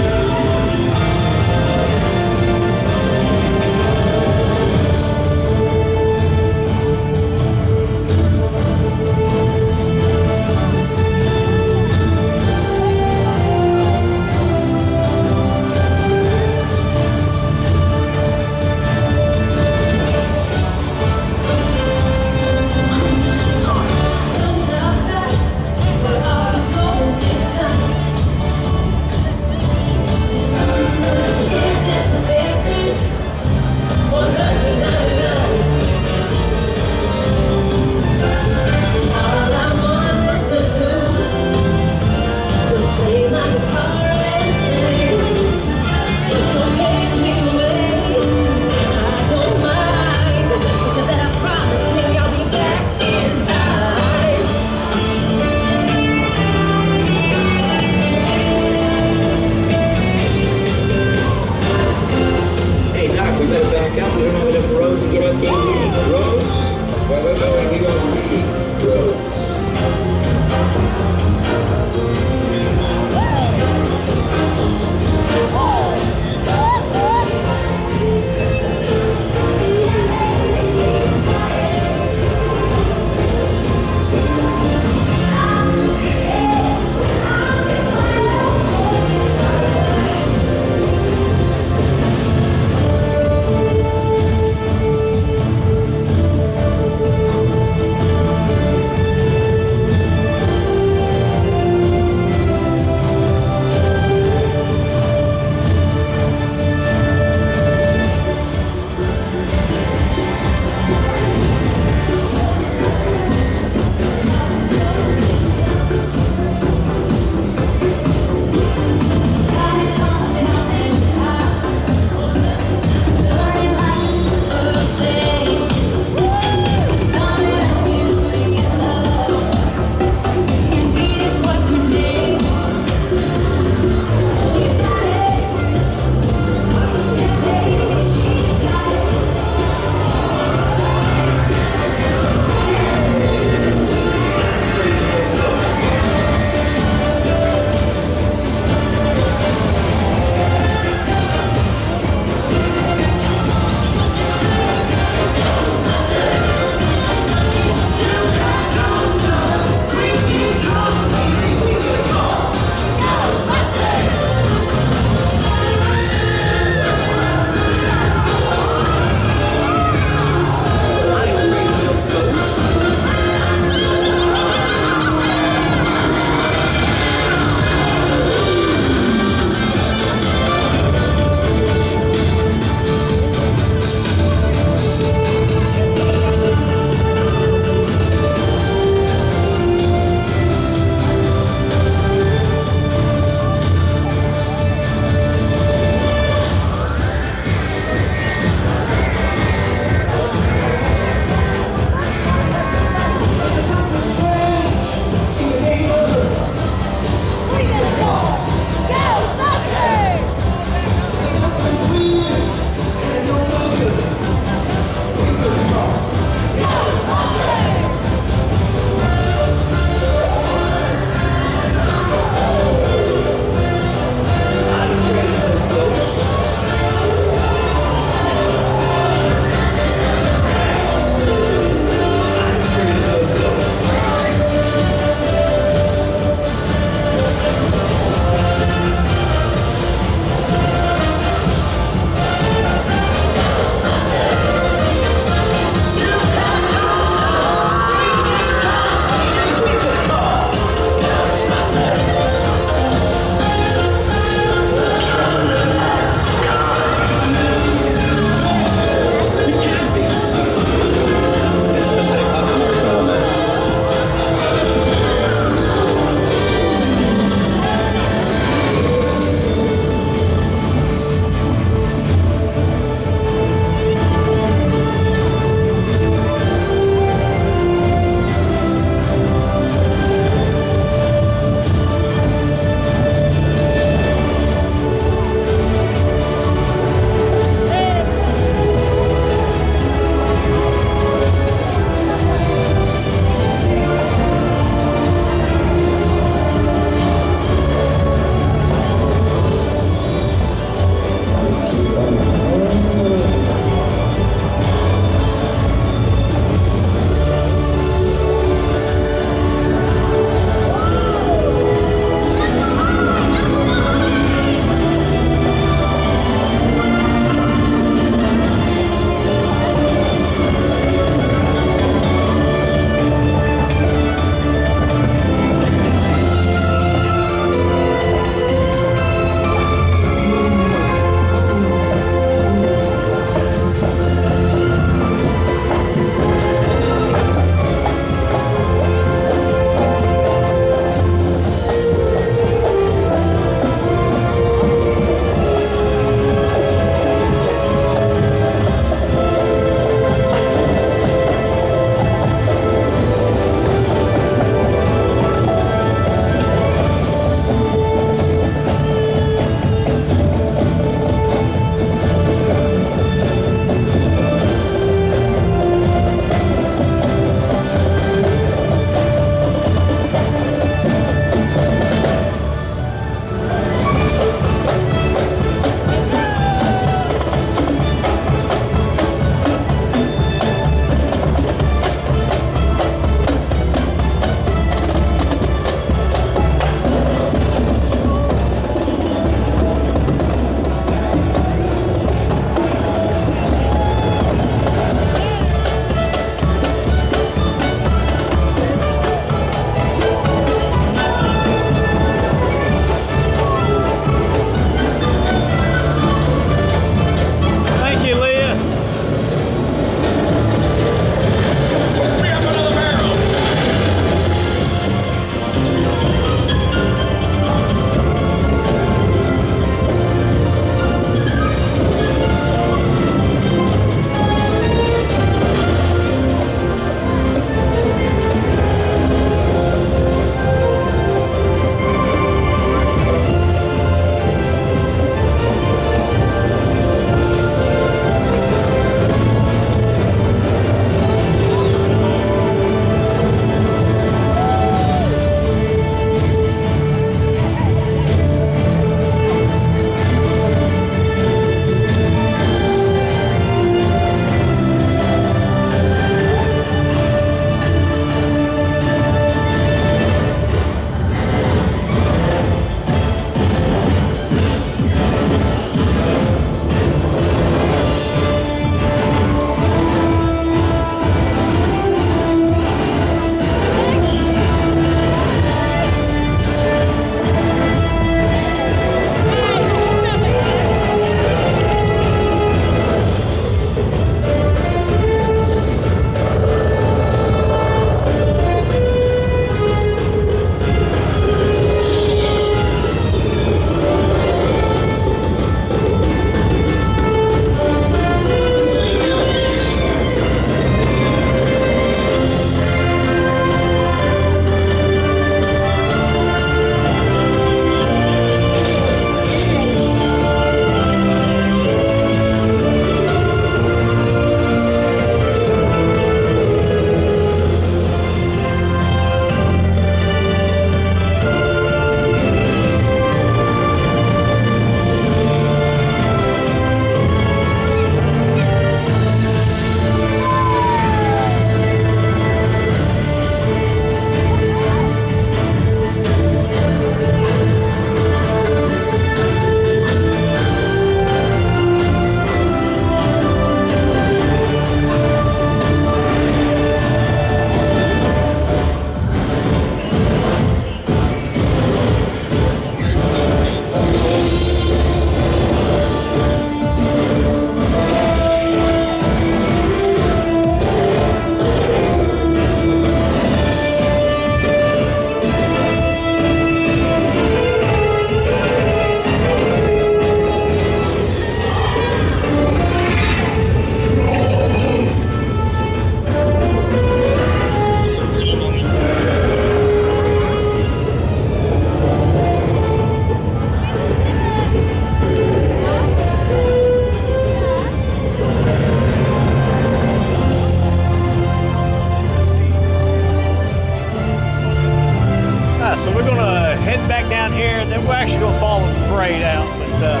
head back down here, and then we're actually going to follow the parade out. But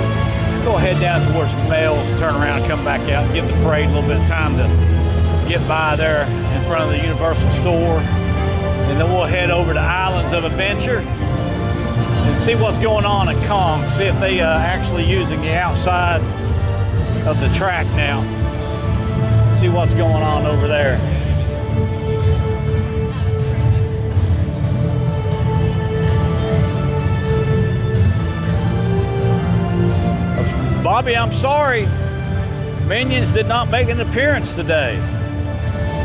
go ahead down towards Mel's, turn around, and come back out, and give the parade a little bit of time to get by there in front of the Universal store. And then we'll head over to Islands of Adventure and see what's going on at Kong. See if they actually using the outside of the track now. See what's going on over there. Bobby, I'm sorry. Minions did not make an appearance today.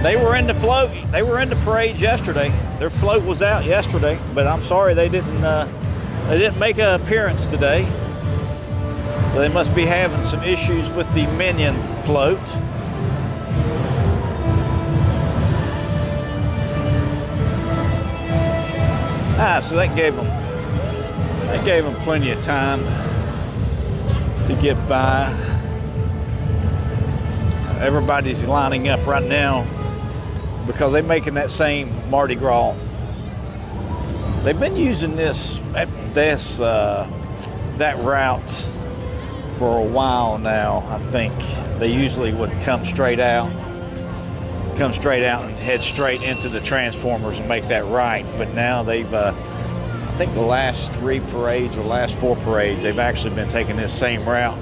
They were in the float. They were in the parade yesterday. Their float was out yesterday, but I'm sorry they didn't make an appearance today. So they must be having some issues with the Minion float. So that gave them plenty of time to get by. Everybody's lining up right now because they're making that same Mardi Gras. They've been using that route for a while now. I think they usually would come straight out and head straight into the Transformers and make that right. But now they've, I think the last 3 parades or last 4 parades, they've actually been taking this same route,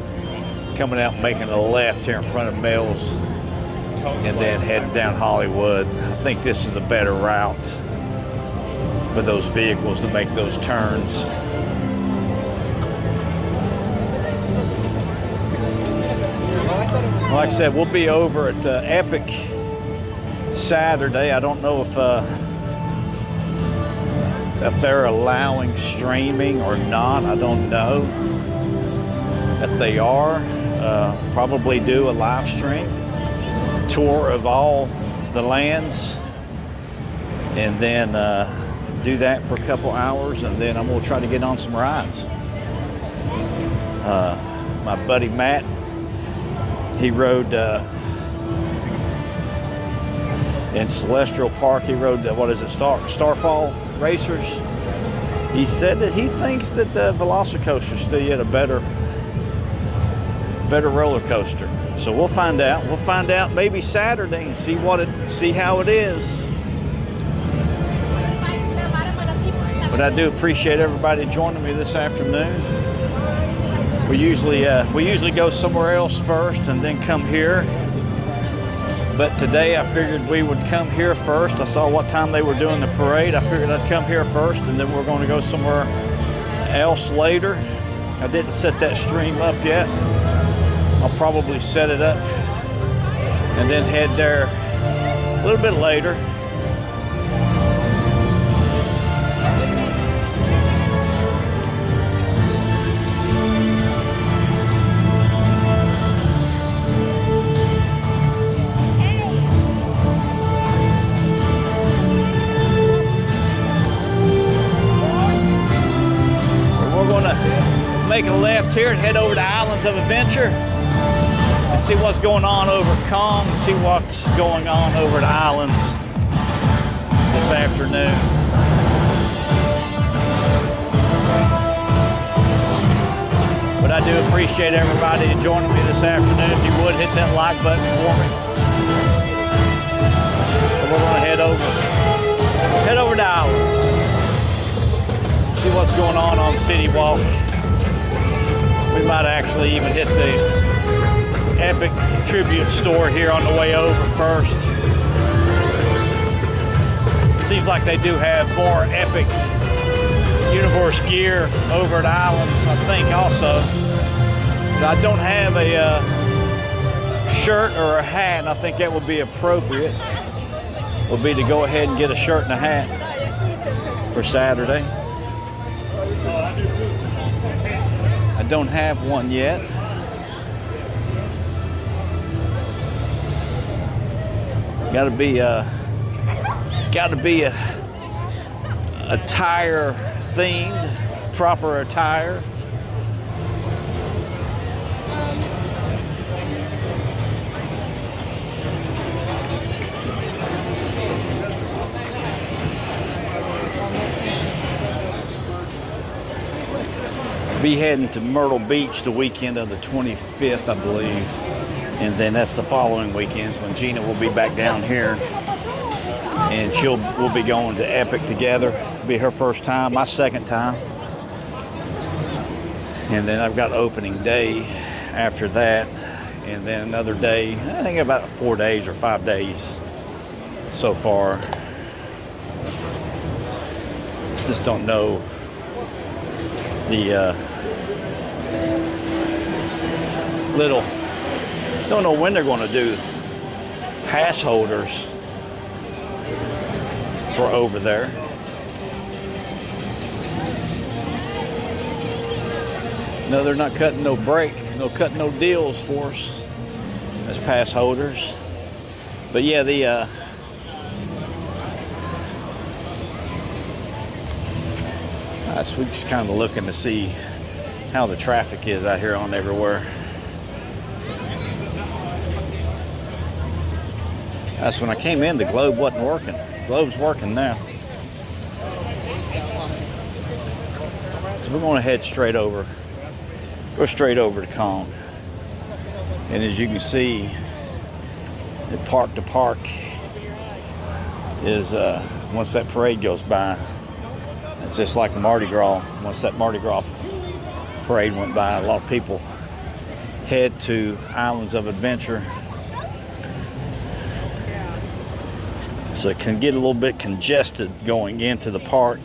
coming out and making a left here in front of Mel's and then heading down Hollywood. I think this is a better route for those vehicles to make those turns. Like I said, we'll be over at Epic Saturday. I don't know if they're allowing streaming or not. I don't know. If they are, probably do a live stream tour of all the lands, and then do that for a couple hours, and then I'm gonna try to get on some rides. My buddy Matt, he rode in Celestial Park. He rode Starfall Racers. He said that he thinks that the Velocicoaster is still yet a better roller coaster. So we'll find out. We'll find out maybe Saturday and see how it is. But I do appreciate everybody joining me this afternoon. We usually go somewhere else first and then come here. But today I figured we would come here first. I saw what time they were doing the parade. I figured I'd come here first, and then we're going to go somewhere else later. I didn't set that stream up yet. I'll probably set it up and then head there a little bit later. Make a left here and head over to Islands of Adventure and see what's going on over at Kong, see what's going on over at Islands this afternoon. But I do appreciate everybody joining me this afternoon. If you would, hit that like button for me. And we're going to head over to Islands, see what's going on City Walk. We might actually even hit the Epic Tribute store here on the way over first. Seems like they do have more Epic Universe gear over at Islands, I think, also. So I don't have a shirt or a hat, and I think that would be appropriate. Would be to go ahead and get a shirt and a hat for Saturday. I don't have one yet. Got to be attire themed, proper attire. be heading to Myrtle Beach the weekend of the 25th, I believe. And then that's the following weekends when Gina will be back down here. And we'll be going to Epic together. It'll be her first time, my second time. And then I've got opening day after that. And then another day, I think about 4 days or 5 days so far. Just don't know the don't know when they're going to do pass holders for over there. No, they're not cutting no break, cutting no deals for us as pass holders. But yeah, we're just kind of looking to see how the traffic is out here on everywhere. That's when I came in, the globe wasn't working. The globe's working now. So we're going to head straight over. Go straight over to Kong. And as you can see, the park to park is, once that parade goes by, it's just like Mardi Gras. Once that Mardi Gras parade went by, a lot of people head to Islands of Adventure. So it can get a little bit congested going into the park.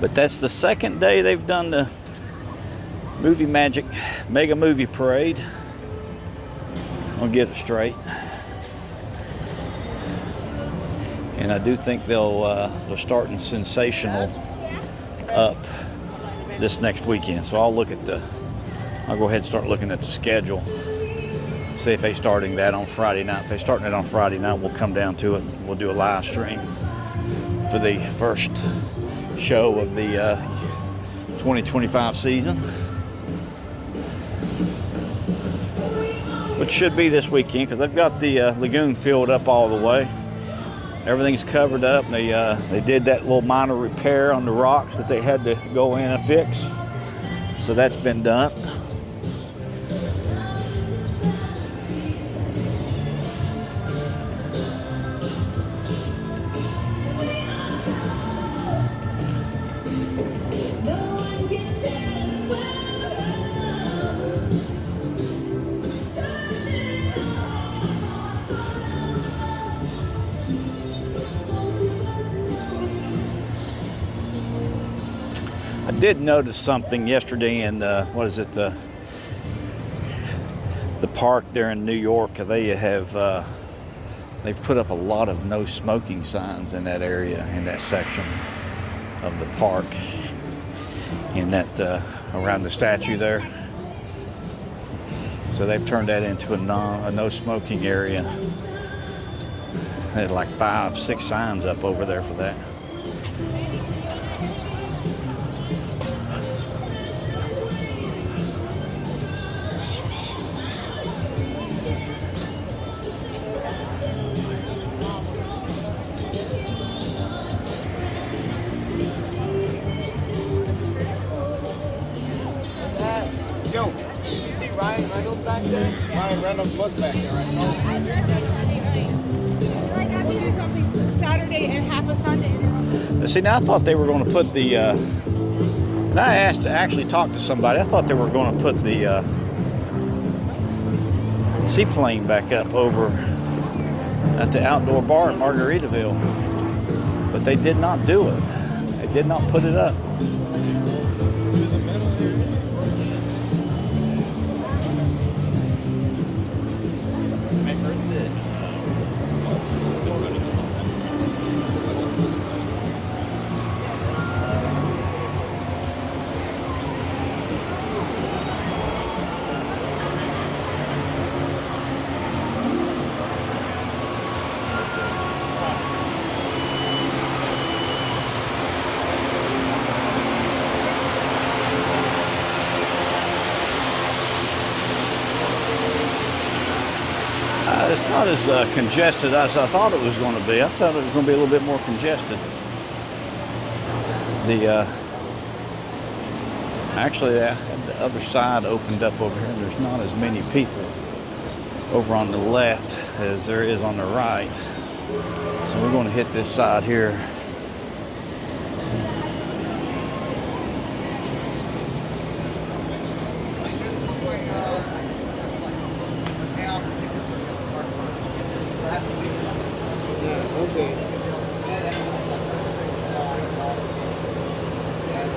But that's the second day they've done the Movie Magic Mega Movie Parade. I'll get it straight. And I do think they're starting Sensational up this next weekend. So I'll go ahead and start looking at the schedule. See if they're starting that on Friday night. If they're starting it on Friday night, we'll come down to it. We'll do a live stream for the first show of the 2025 season, which should be this weekend because they've got the Lagoon filled up all the way. Everything's covered up. They did that little minor repair on the rocks that they had to go in and fix, so that's been done. I did notice something yesterday in the park there in New York. They've put up a lot of no smoking signs in that area, in that section of the park, in that around the statue there. So they've turned that into a no smoking area. They had like 5-6 signs up over there for that. Yo, you see Ryan Reynolds back there? Ryan Reynolds was back there, right? Like I have to do something Saturday and half a Sunday. See, now I thought they were going to put the, and I asked to actually talk to somebody, I thought they were going to put the seaplane back up over at the outdoor bar at Margaritaville, but they did not do it. They did not put it up. not as congested as I thought it was going to be. I thought it was going to be a little bit more congested. Actually, the other side opened up over here, and there's not as many people over on the left as there is on the right. So we're going to hit this side here.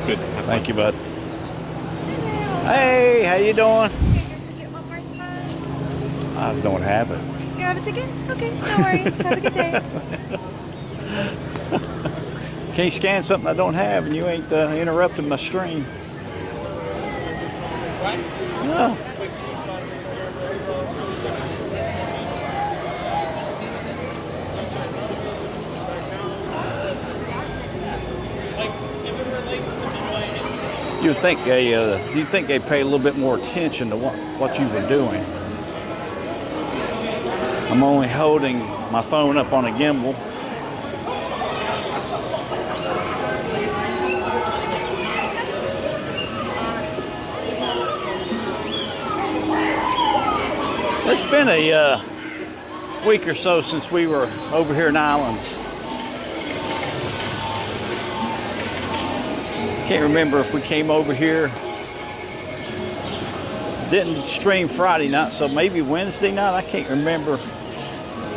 Good. Thank you, bud. Hey, how you doing? Get your ticket one more time. I don't have it. You have a ticket? Okay, no worries. Have a good day. Can't scan something I don't have, and you ain't interrupting my stream. No. You'd think they pay a little bit more attention to what you were doing. I'm only holding my phone up on a gimbal. It's been a week or so since we were over here in Islands. Can't remember if we came over here. Didn't stream Friday night, so maybe Wednesday night. I can't remember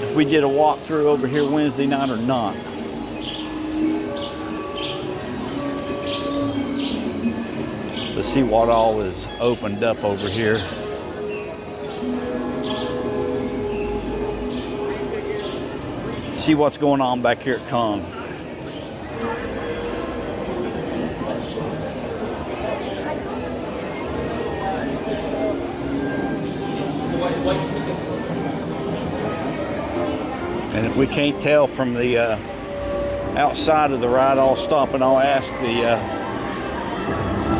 if we did a walkthrough over here Wednesday night or not. Let's see what all is opened up over here. See what's going on back here at Kong. And if we can't tell from the outside of the ride, I'll stop and I'll ask the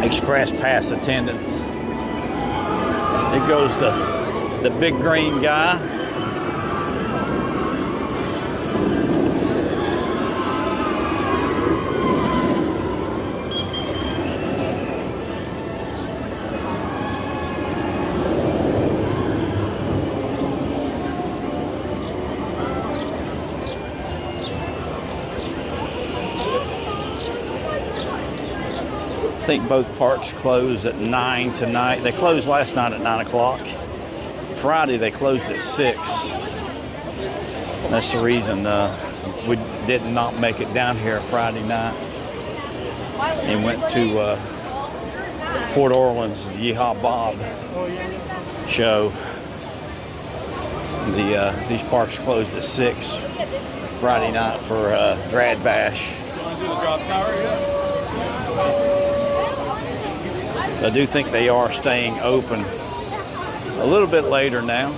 express pass attendants. It goes to the big green guy. I think both parks close at 9 tonight. They closed last night at 9 o'clock. Friday they closed at 6. That's the reason we did not make it down here Friday night and went to Port Orleans, the Yeehaw Bob show. These parks closed at 6 Friday night for Grad Bash. So I do think they are staying open a little bit later now.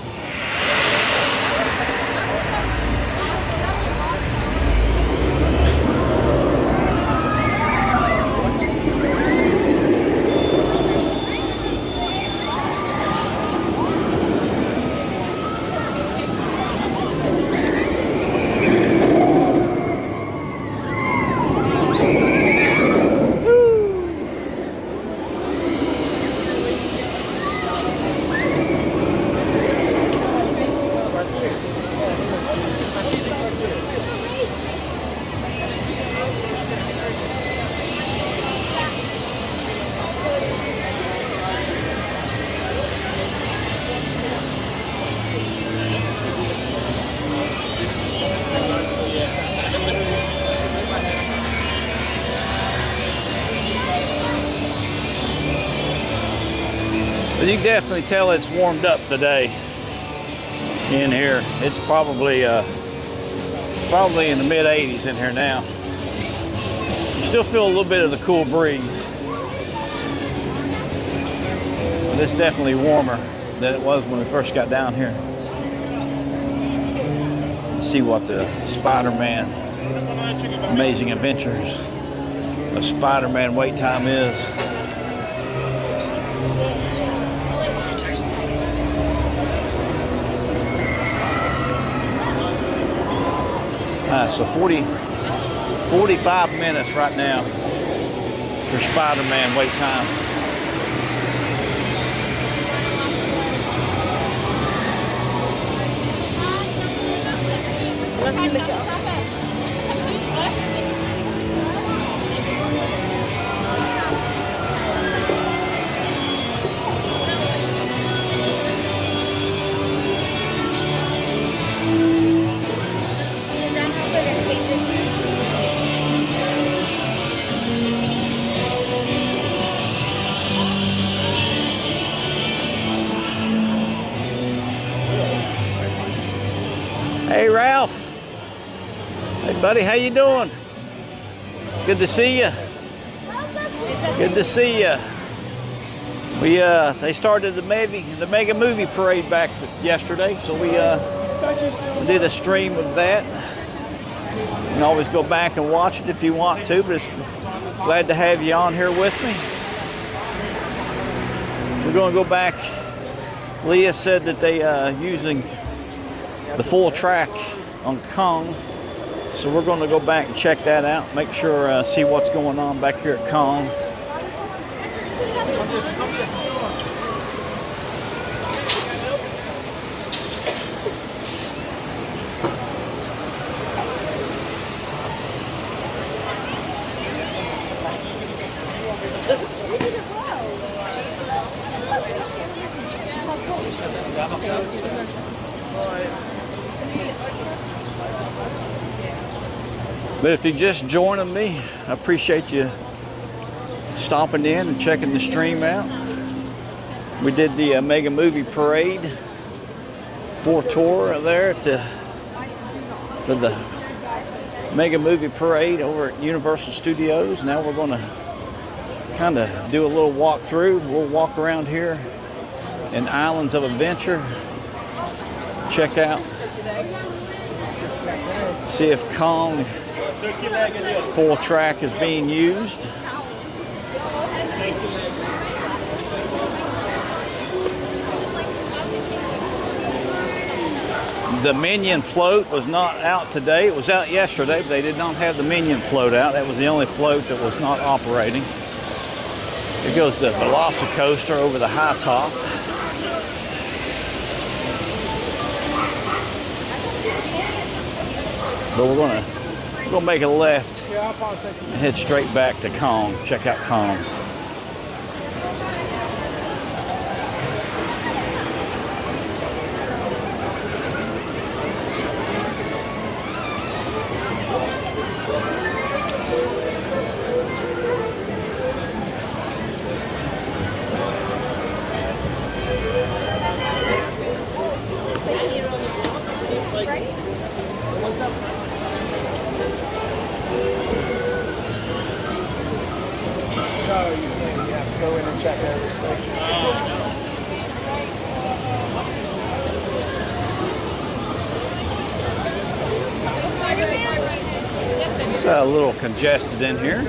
But you can definitely tell it's warmed up today in here. It's probably in the mid 80s in here now. You still feel a little bit of the cool breeze. But it's definitely warmer than it was when we first got down here. Let's see what the Spider-Man Amazing Adventures of Spider-Man wait time is. So 45 minutes right now for Spider-Man wait time. Hey Ralph. Hey buddy, how you doing? It's good to see you. Good to see you. They started the mega movie parade back yesterday, so we did a stream of that. You can always go back and watch it if you want to, but it's glad to have you on here with me. We're going to go back. Leah said that they using the full track on Kong, so we're going to go back and check that out, make sure, see what's going on back here at Kong. But if you're just joining me, I appreciate you stopping in and checking the stream out. We did the Mega Movie Parade 4 tour there for the Mega Movie Parade over at Universal Studios. Now we're going to kind of do a little walk through. We'll walk around here in Islands of Adventure, check out, see if Kong full track is being used. The Minion float was not out today. It was out yesterday, but they did not have the Minion float out. That was the only float that was not operating. Here goes the Velocicoaster over the high top. But we're gonna make a left and head straight back to Kong. Check out Kong. It's a little congested in here.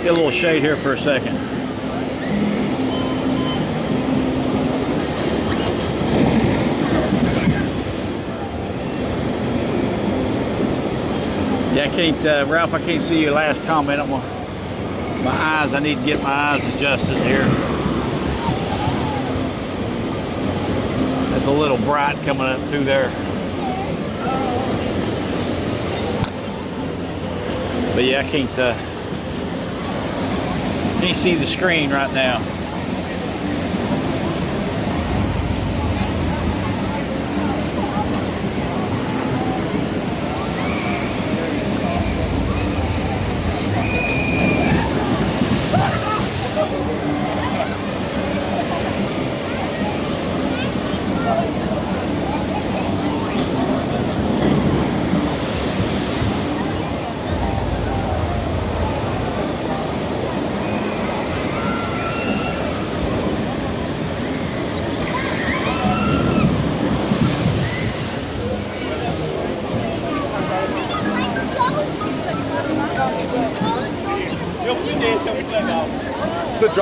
Get a little shade here for a second. Yeah, I can't, Ralph, I can't see your last comment. My eyes, I need to get my eyes adjusted here. There's a little bright coming up through there. But yeah, I can't see the screen right now.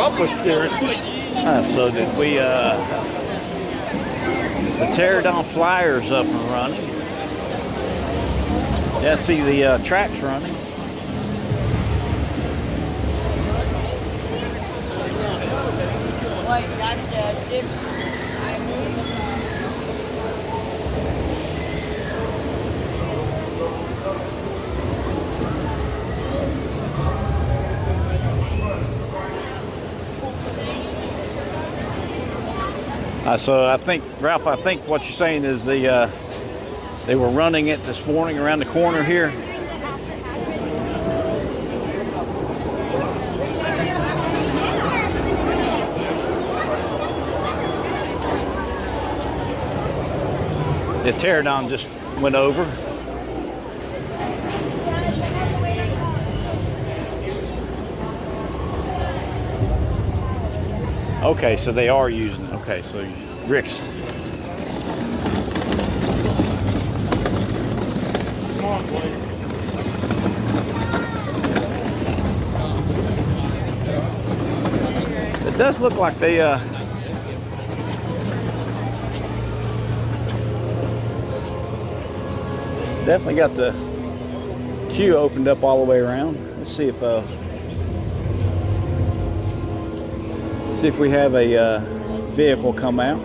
drop was scary. So did we, is the Pterodon Flyers up and running? Yeah, I see the tracks running. So I think, Ralph, I think what you're saying is they were running it this morning around the corner here. The Pterodon just went over. Okay, so they are using it. Okay, so Rick's. Come on, boys. It does look like they definitely got the queue opened up all the way around. Let's see if we have a vehicle come out.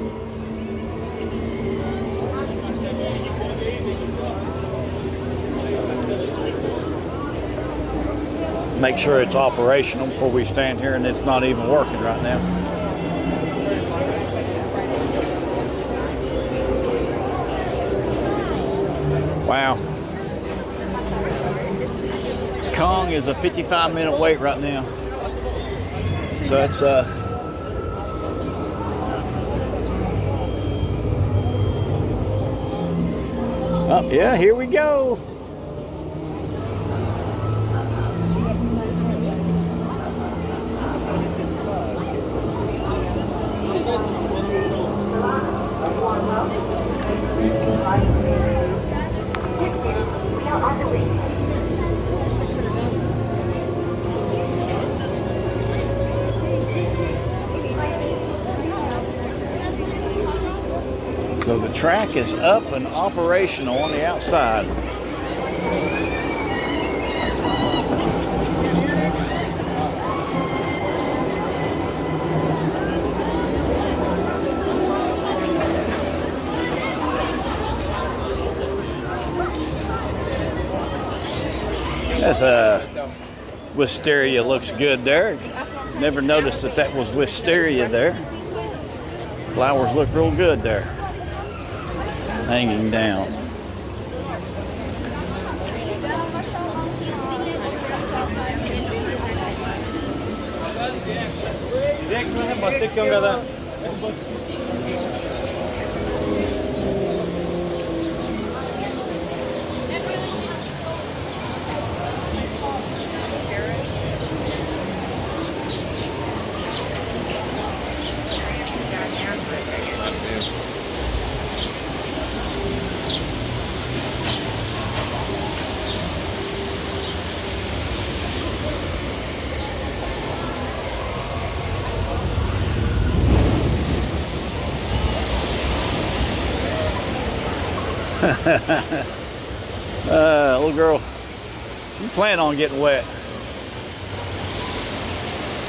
Make sure it's operational before we stand here, and it's not even working right now. Wow. Kong is a 55-minute wait right now. So it's oh, yeah, here we go. So the track is up and operational on the outside. That's wisteria looks good there. Never noticed that was wisteria there. Flowers look real good there, hanging down. Little girl, you plan on getting wet.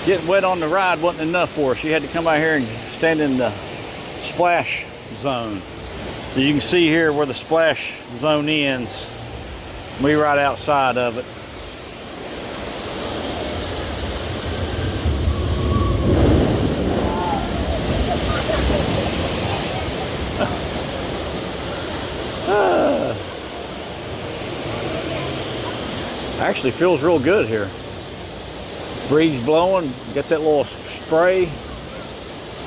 Getting wet on the ride wasn't enough for her. She had to come out here and stand in the splash zone. So you can see here where the splash zone ends. We right outside of it. Actually feels real good here. Breeze blowing, get that little spray,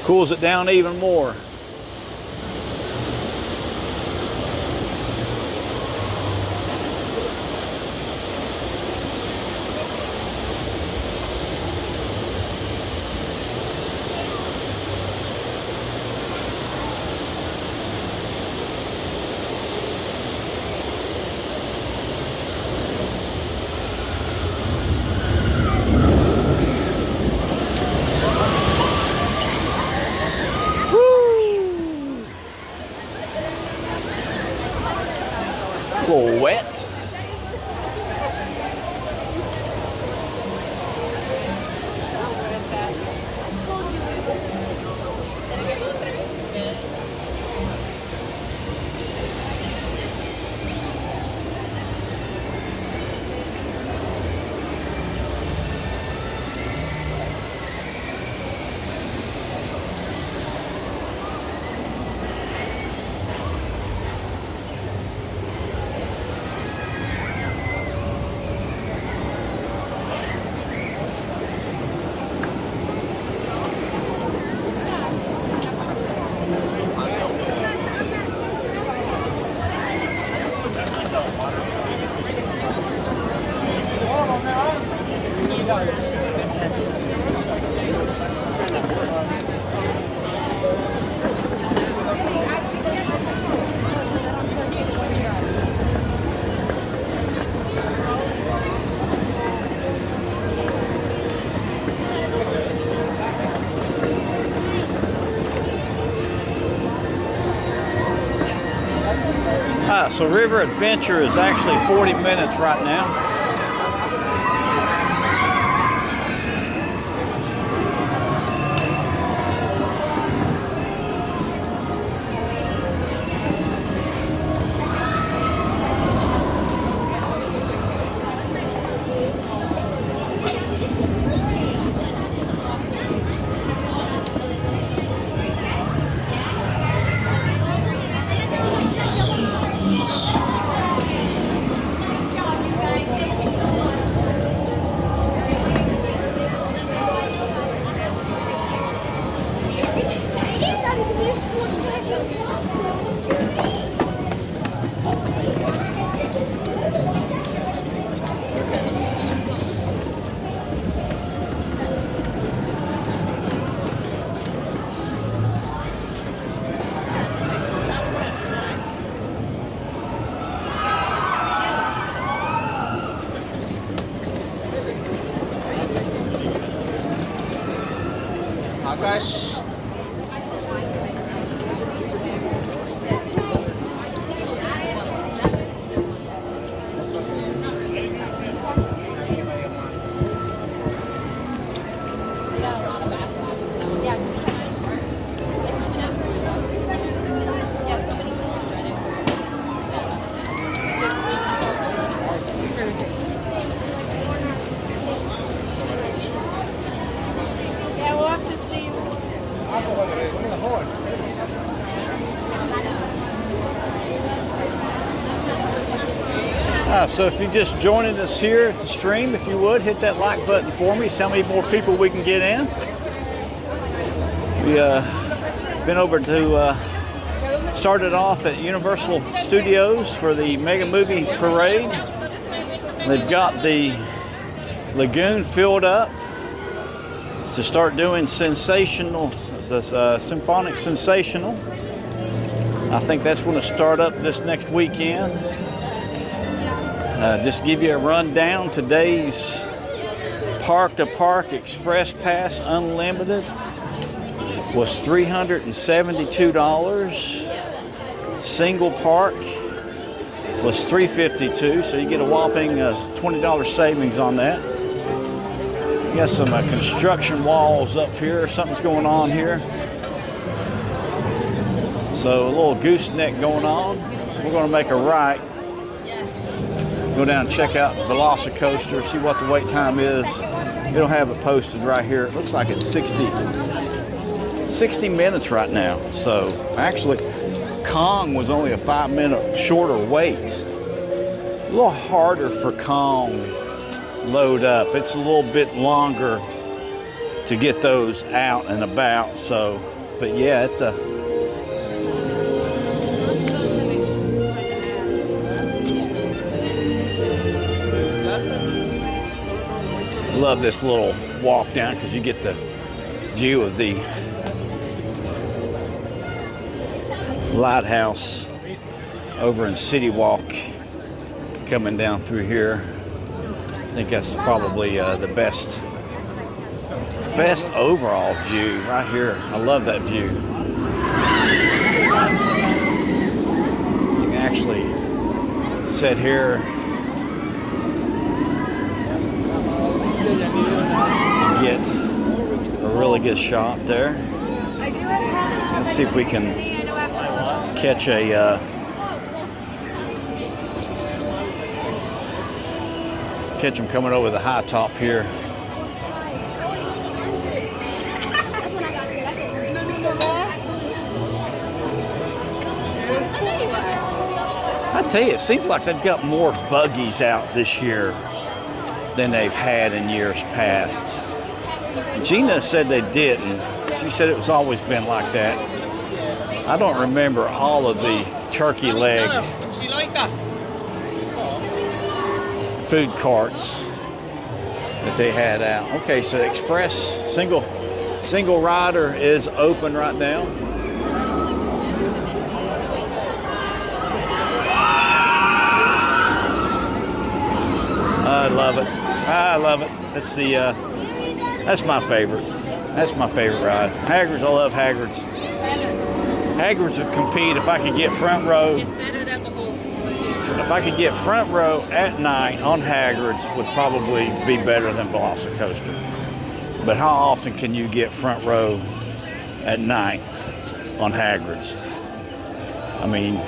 cools it down even more. So River Adventure is actually 40 minutes right now. Akash. Yeah, we'll have to see. So if you're just joining us here at the stream, if you would, hit that like button for me. See how many more people we can get in. We been over to, started off at Universal Studios for the Mega Movie Parade. They've got the Lagoon filled up to start doing Sensational, Symphonic Sensational. I think that's going to start up this next weekend. Just give you a rundown. Today's Park to Park Express Pass Unlimited was $372. Single Park was $352, so you get a whopping $20 savings on that. You got some construction walls up here. Something's going on here. So a little gooseneck going on. We're going to make a right. Go down and check out Velocicoaster, see what the wait time is. It'll have it posted right here. It looks like it's 60 minutes right now. So actually, Kong was only a 5-minute shorter wait. A little harder for Kong load up. It's a little bit longer to get those out and about. So, but yeah, it's a love this little walk down because you get the view of the lighthouse over in City Walk coming down through here. I think that's probably the best overall view right here. I love that view. You can actually sit here, get a really good shot there. Let's see if we can catch them coming over the high top here. I tell you, it seems like they've got more buggies out this year than they've had in years past. Gina said they didn't. She said it was always been like that. I don't remember all of the turkey leg food carts that they had out. Okay, so Express single rider is open right now. I love it. I love it. That's my favorite. That's my favorite ride. Hagrid's, I love Hagrid's. Hagrid's would compete if I could get front row. It's better than the whole. if I could get front row at night on Hagrid's, would probably be better than Velocicoaster. But how often can you get front row at night on Hagrid's? I mean,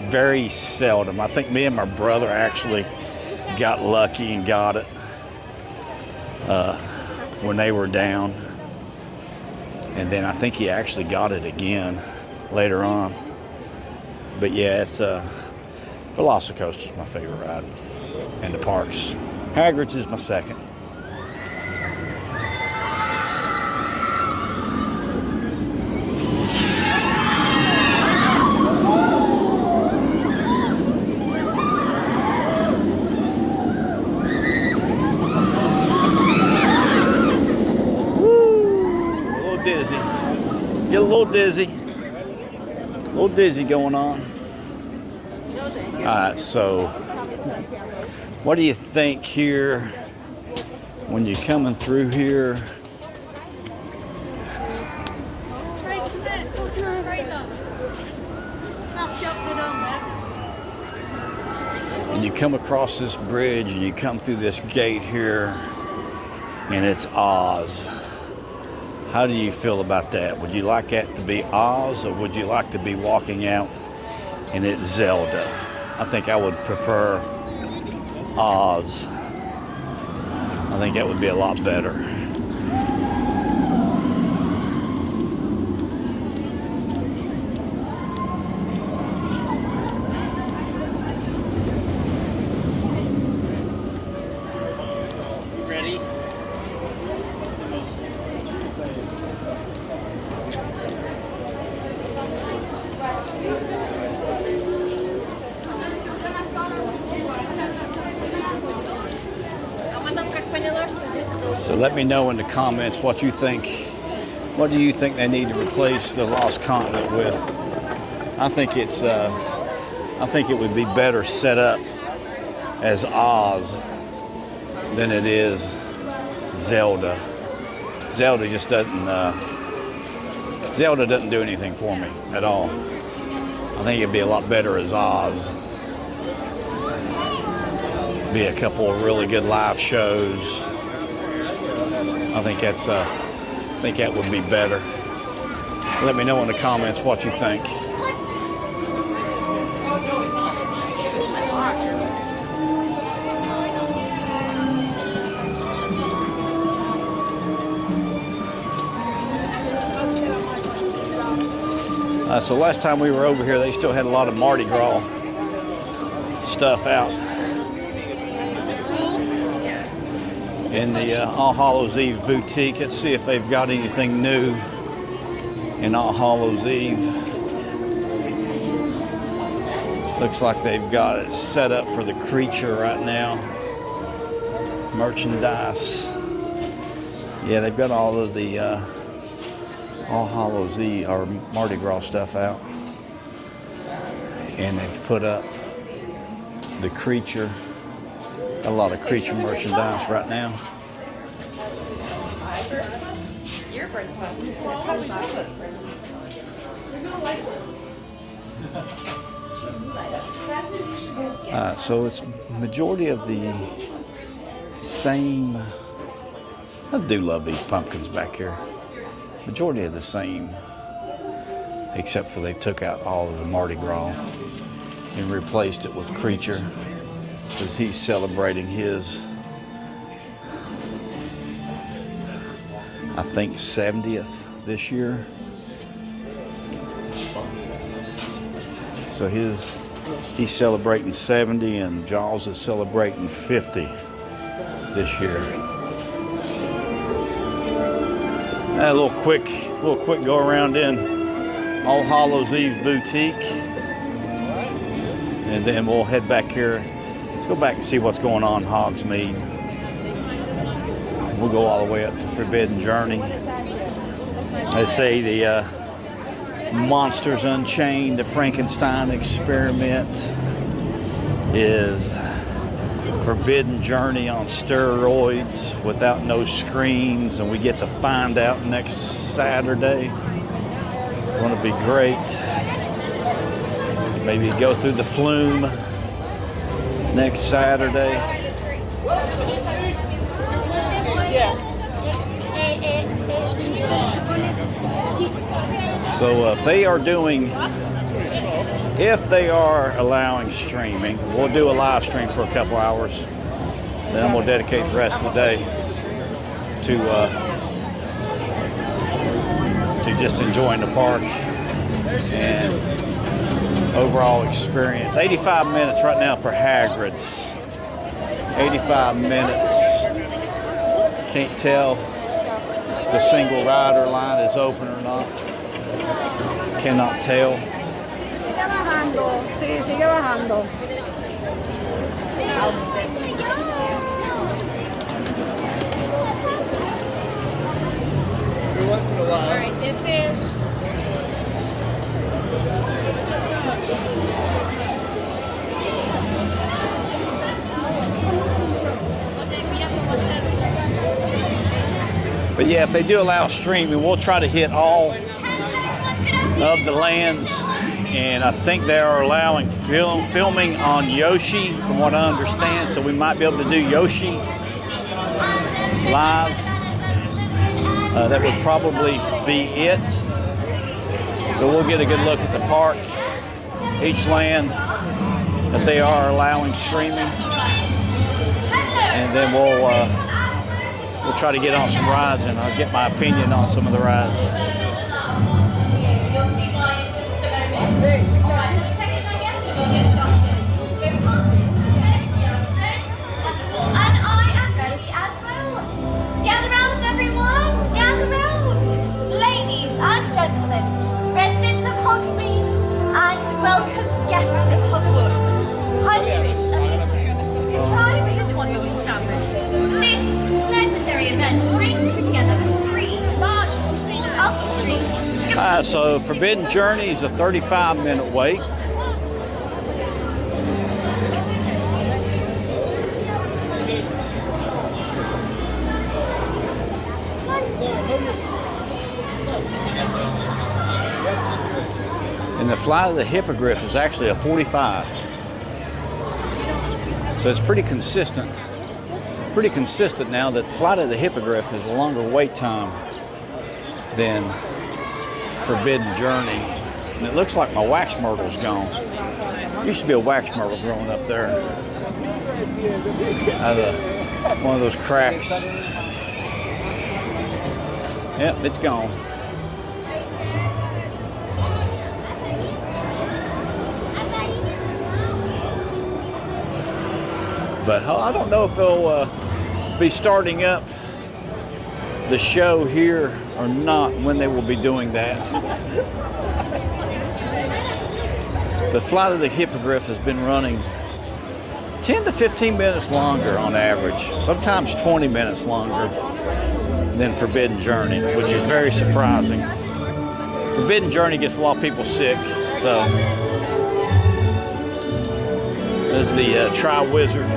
very seldom. I think me and my brother actually got lucky and got it when they were down. And then I think he actually got it again later on. But yeah, it's Velocicoaster is my favorite ride in the parks. Hagrid's is my second. Get a little dizzy going on. All right, so what do you think here when you're coming through here? When you come across this bridge and you come through this gate here, and it's Oz. How do you feel about that? Would you like that to be Oz, or would you like to be walking out and it's Zelda? I think I would prefer Oz. I think that would be a lot better. Ready? So let me know in the comments what you think. What do you think they need to replace the Lost Continent with? I think it's. I think it would be better set up as Oz than it is Zelda. Zelda just doesn't. Zelda doesn't do anything for me at all. I think it'd be a lot better as Oz. Be a couple of really good live shows. I think that's. I think that would be better. Let me know in the comments what you think. So last time we were over here, they still had a lot of Mardi Gras stuff out in the All Hallows Eve boutique. Let's see if they've got anything new in All Hallows Eve. Looks like they've got it set up for the creature right now. Merchandise. Yeah, they've got all of the All Hallows Eve or Mardi Gras stuff out, and they've put up the creature. A lot of creature merchandise right now. So it's majority of the same. I do love these pumpkins back here. Majority of the same, except for they took out all of the Mardi Gras and replaced it with creature, because he's celebrating his, I think, 70th this year. So he's celebrating 70, and Jaws is celebrating 50 this year. A little quick go around in All Hallows Eve boutique, and then we'll head back here. Let's go back and see what's going on in Hogsmeade. We'll go all the way up to Forbidden Journey. They say the Monsters Unchained, the Frankenstein experiment, is Forbidden Journey on steroids without no screens, and we get to find out next Saturday. It's going to be great. Maybe go through the flume next Saturday. So if they are allowing streaming, we'll do a live stream for a couple hours. Then we'll dedicate the rest of the day to just enjoying the park and overall experience. 85 minutes right now for Hagrid's. 85 minutes. Can't tell if the single rider line is open or not. Cannot tell. Sigue bajando, sí, sigue bajando. Every once in a while. All right, this is. But yeah, if they do allow streaming, we'll try to hit all of the lands. And I think they are allowing filming on Yoshi, from what I understand. So we might be able to do Yoshi live. That would probably be it. But we'll get a good look at the park, each land that they are allowing streaming. And then we'll try to get on some rides, and I'll get my opinion on some of the rides. Gentlemen, residents of Hogsmeade, and welcomed guests of Hogwarts. Hundreds of the tribe is a tournament established. This legendary event brings together the three largest schools of history. So Forbidden Journey is a 35-minute wait. And the Flight of the Hippogriff is actually a 45. So it's pretty consistent. Pretty consistent now that Flight of the Hippogriff is a longer wait time than Forbidden Journey. And it looks like my wax myrtle's gone. Used to be a wax myrtle growing up there out of one of those cracks. Yep, it's gone. But I don't know if they'll be starting up the show here or not, when they will be doing that. The Flight of the Hippogriff has been running 10 to 15 minutes longer on average, sometimes 20 minutes longer than Forbidden Journey, which is very surprising. Forbidden Journey gets a lot of people sick, so there's the Tri-Wizard.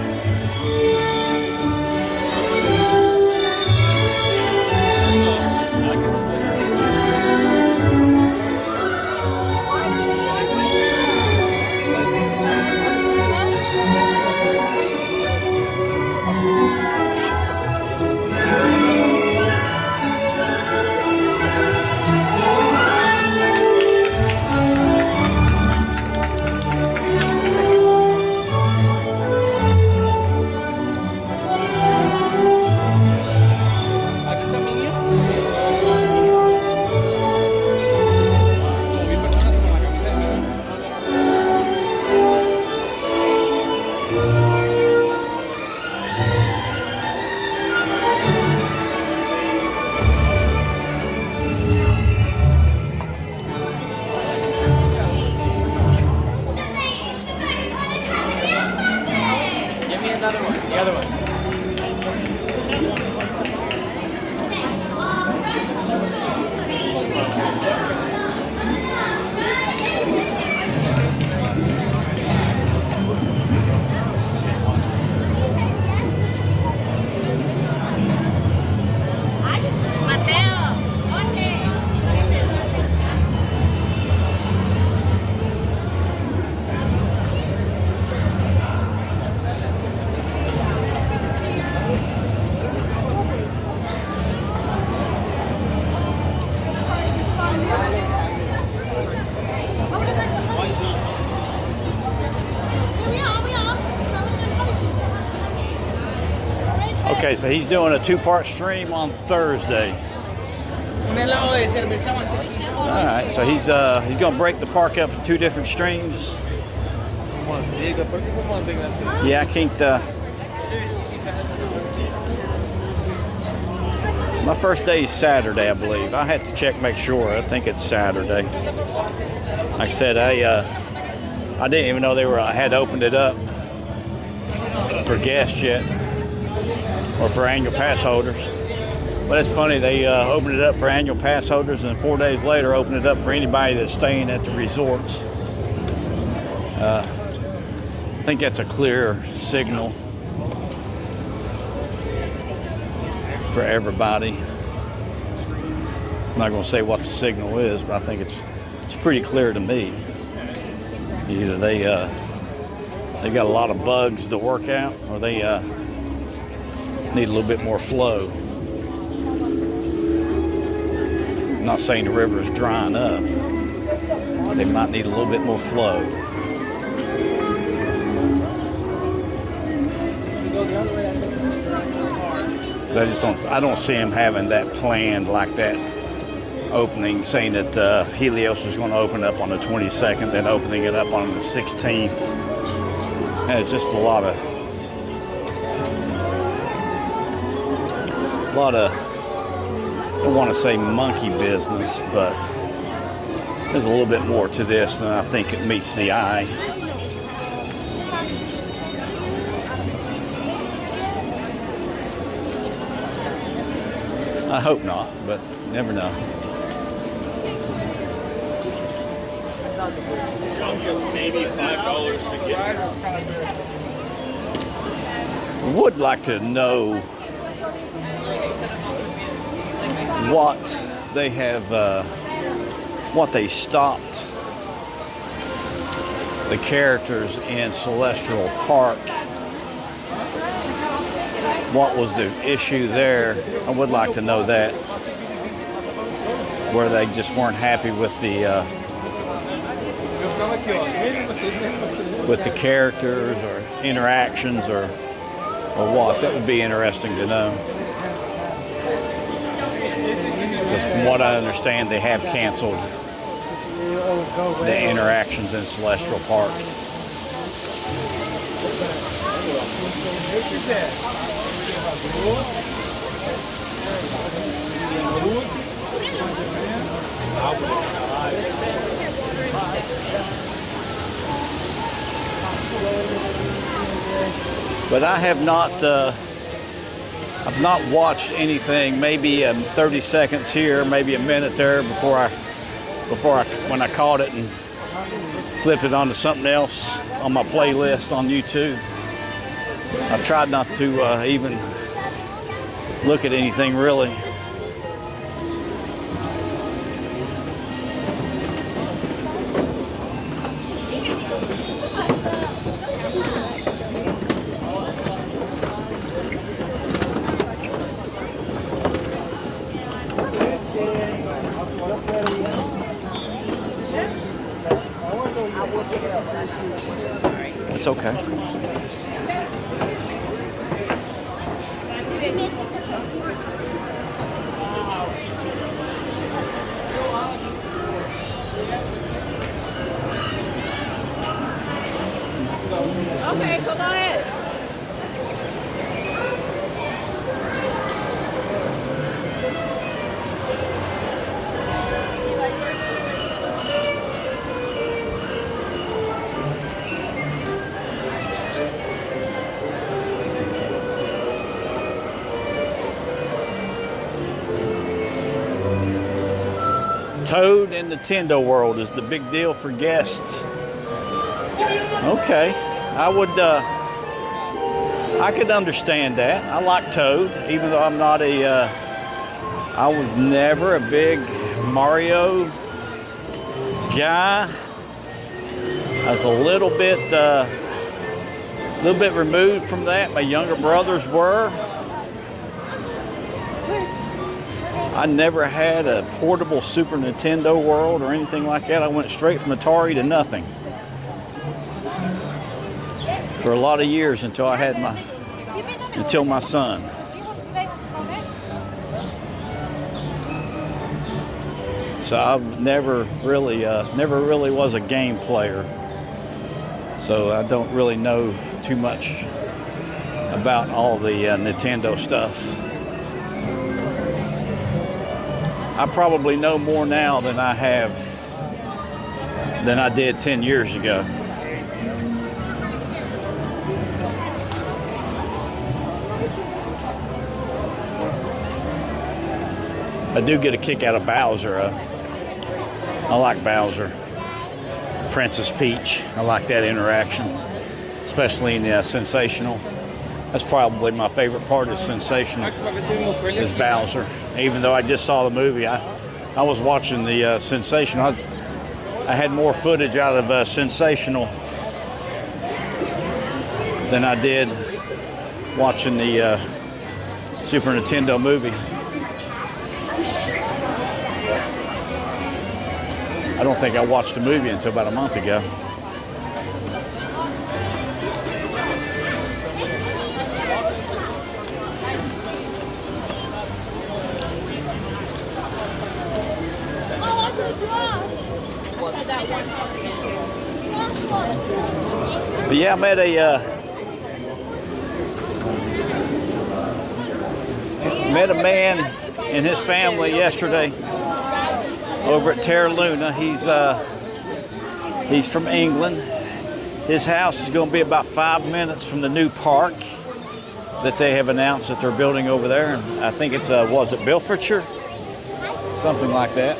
Okay, so he's doing a 2-part stream on Thursday. All right, so he's gonna break the park up in 2 different streams. Yeah, I can't. My first day is Saturday, I believe. I had to check, make sure. I think it's Saturday. Like I said, I didn't even know I had opened it up for guests yet, or for annual pass holders. But it's funny, they opened it up for annual pass holders, and 4 days later opened it up for anybody that's staying at the resorts. I think that's a clear signal for everybody. I'm not going to say what the signal is, but I think it's pretty clear to me. Either they got a lot of bugs to work out, or they need a little bit more flow. I'm not saying the river's drying up. They might need a little bit more flow. I don't see him having that planned like that opening, saying that Helios was going to open up on the 22nd, then opening it up on the 16th. And it's just a lot of I don't want to say monkey business, but there's a little bit more to this than I think it meets the eye. I hope not, but you never know. Maybe $5 to get. Would like to know what they have, what they stopped the characters in Celestial Park. What was the issue there? I would like to know that. Where they just weren't happy with the characters or interactions or what. That would be interesting to know. Because from what I understand, they have canceled the interactions in Celestial Park. But I have not I've not watched anything, maybe 30 seconds here, maybe a minute there before I when I caught it and flipped it onto something else on my playlist on YouTube. I've tried not to even look at anything really. It's okay. Okay, come on in. Toad in Nintendo World is the big deal for guests. Okay, I could understand that. I like Toad, even though I'm not I was never a big Mario guy. I was a little bit removed from that. My younger brothers were. I never had a portable Super Nintendo World or anything like that. I went straight from Atari to nothing for a lot of years until I had until my son. So I've never really was a game player. So I don't really know too much about all the Nintendo stuff. I probably know more now than I did 10 years ago. I do get a kick out of Bowser. I like Bowser. Princess Peach. I like that interaction, especially in the Sensational. That's probably my favorite part of Sensational is Bowser. Even though I just saw the movie, I was watching the Sensational. I had more footage out of Sensational than I did watching the Super Nintendo movie. I don't think I watched the movie until about a month ago. But yeah, I met a man and his family yesterday over at Terra Luna. He's from England. His house is going to be about 5 minutes from the new park that they have announced that they're building over there. And I think it's was it Belfordshire? Something like that.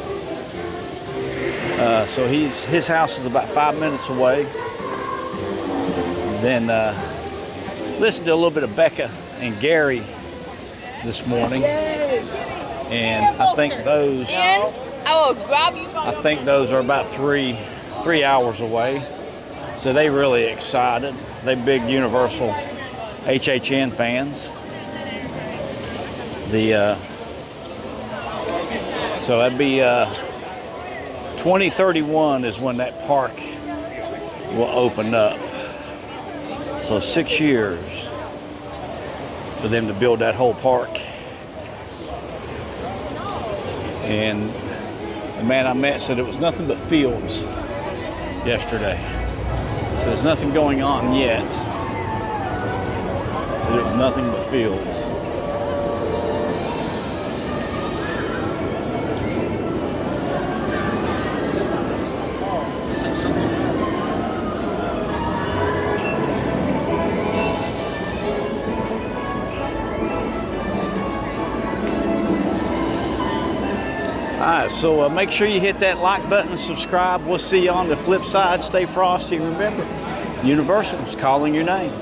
So his house is about 5 minutes away. Then listened to a little bit of Becca and Gary this morning, and I think those are about three hours away. So they really excited. They big Universal HHN fans. So that'd be 2031 is when that park will open up. So 6 years for them to build that whole park. And the man I met said it was nothing but fields yesterday. So there's nothing going on yet. So it was nothing but fields. Alright, so make sure you hit that like button and subscribe. We'll see you on the flip side. Stay frosty. Remember, Universal's calling your name.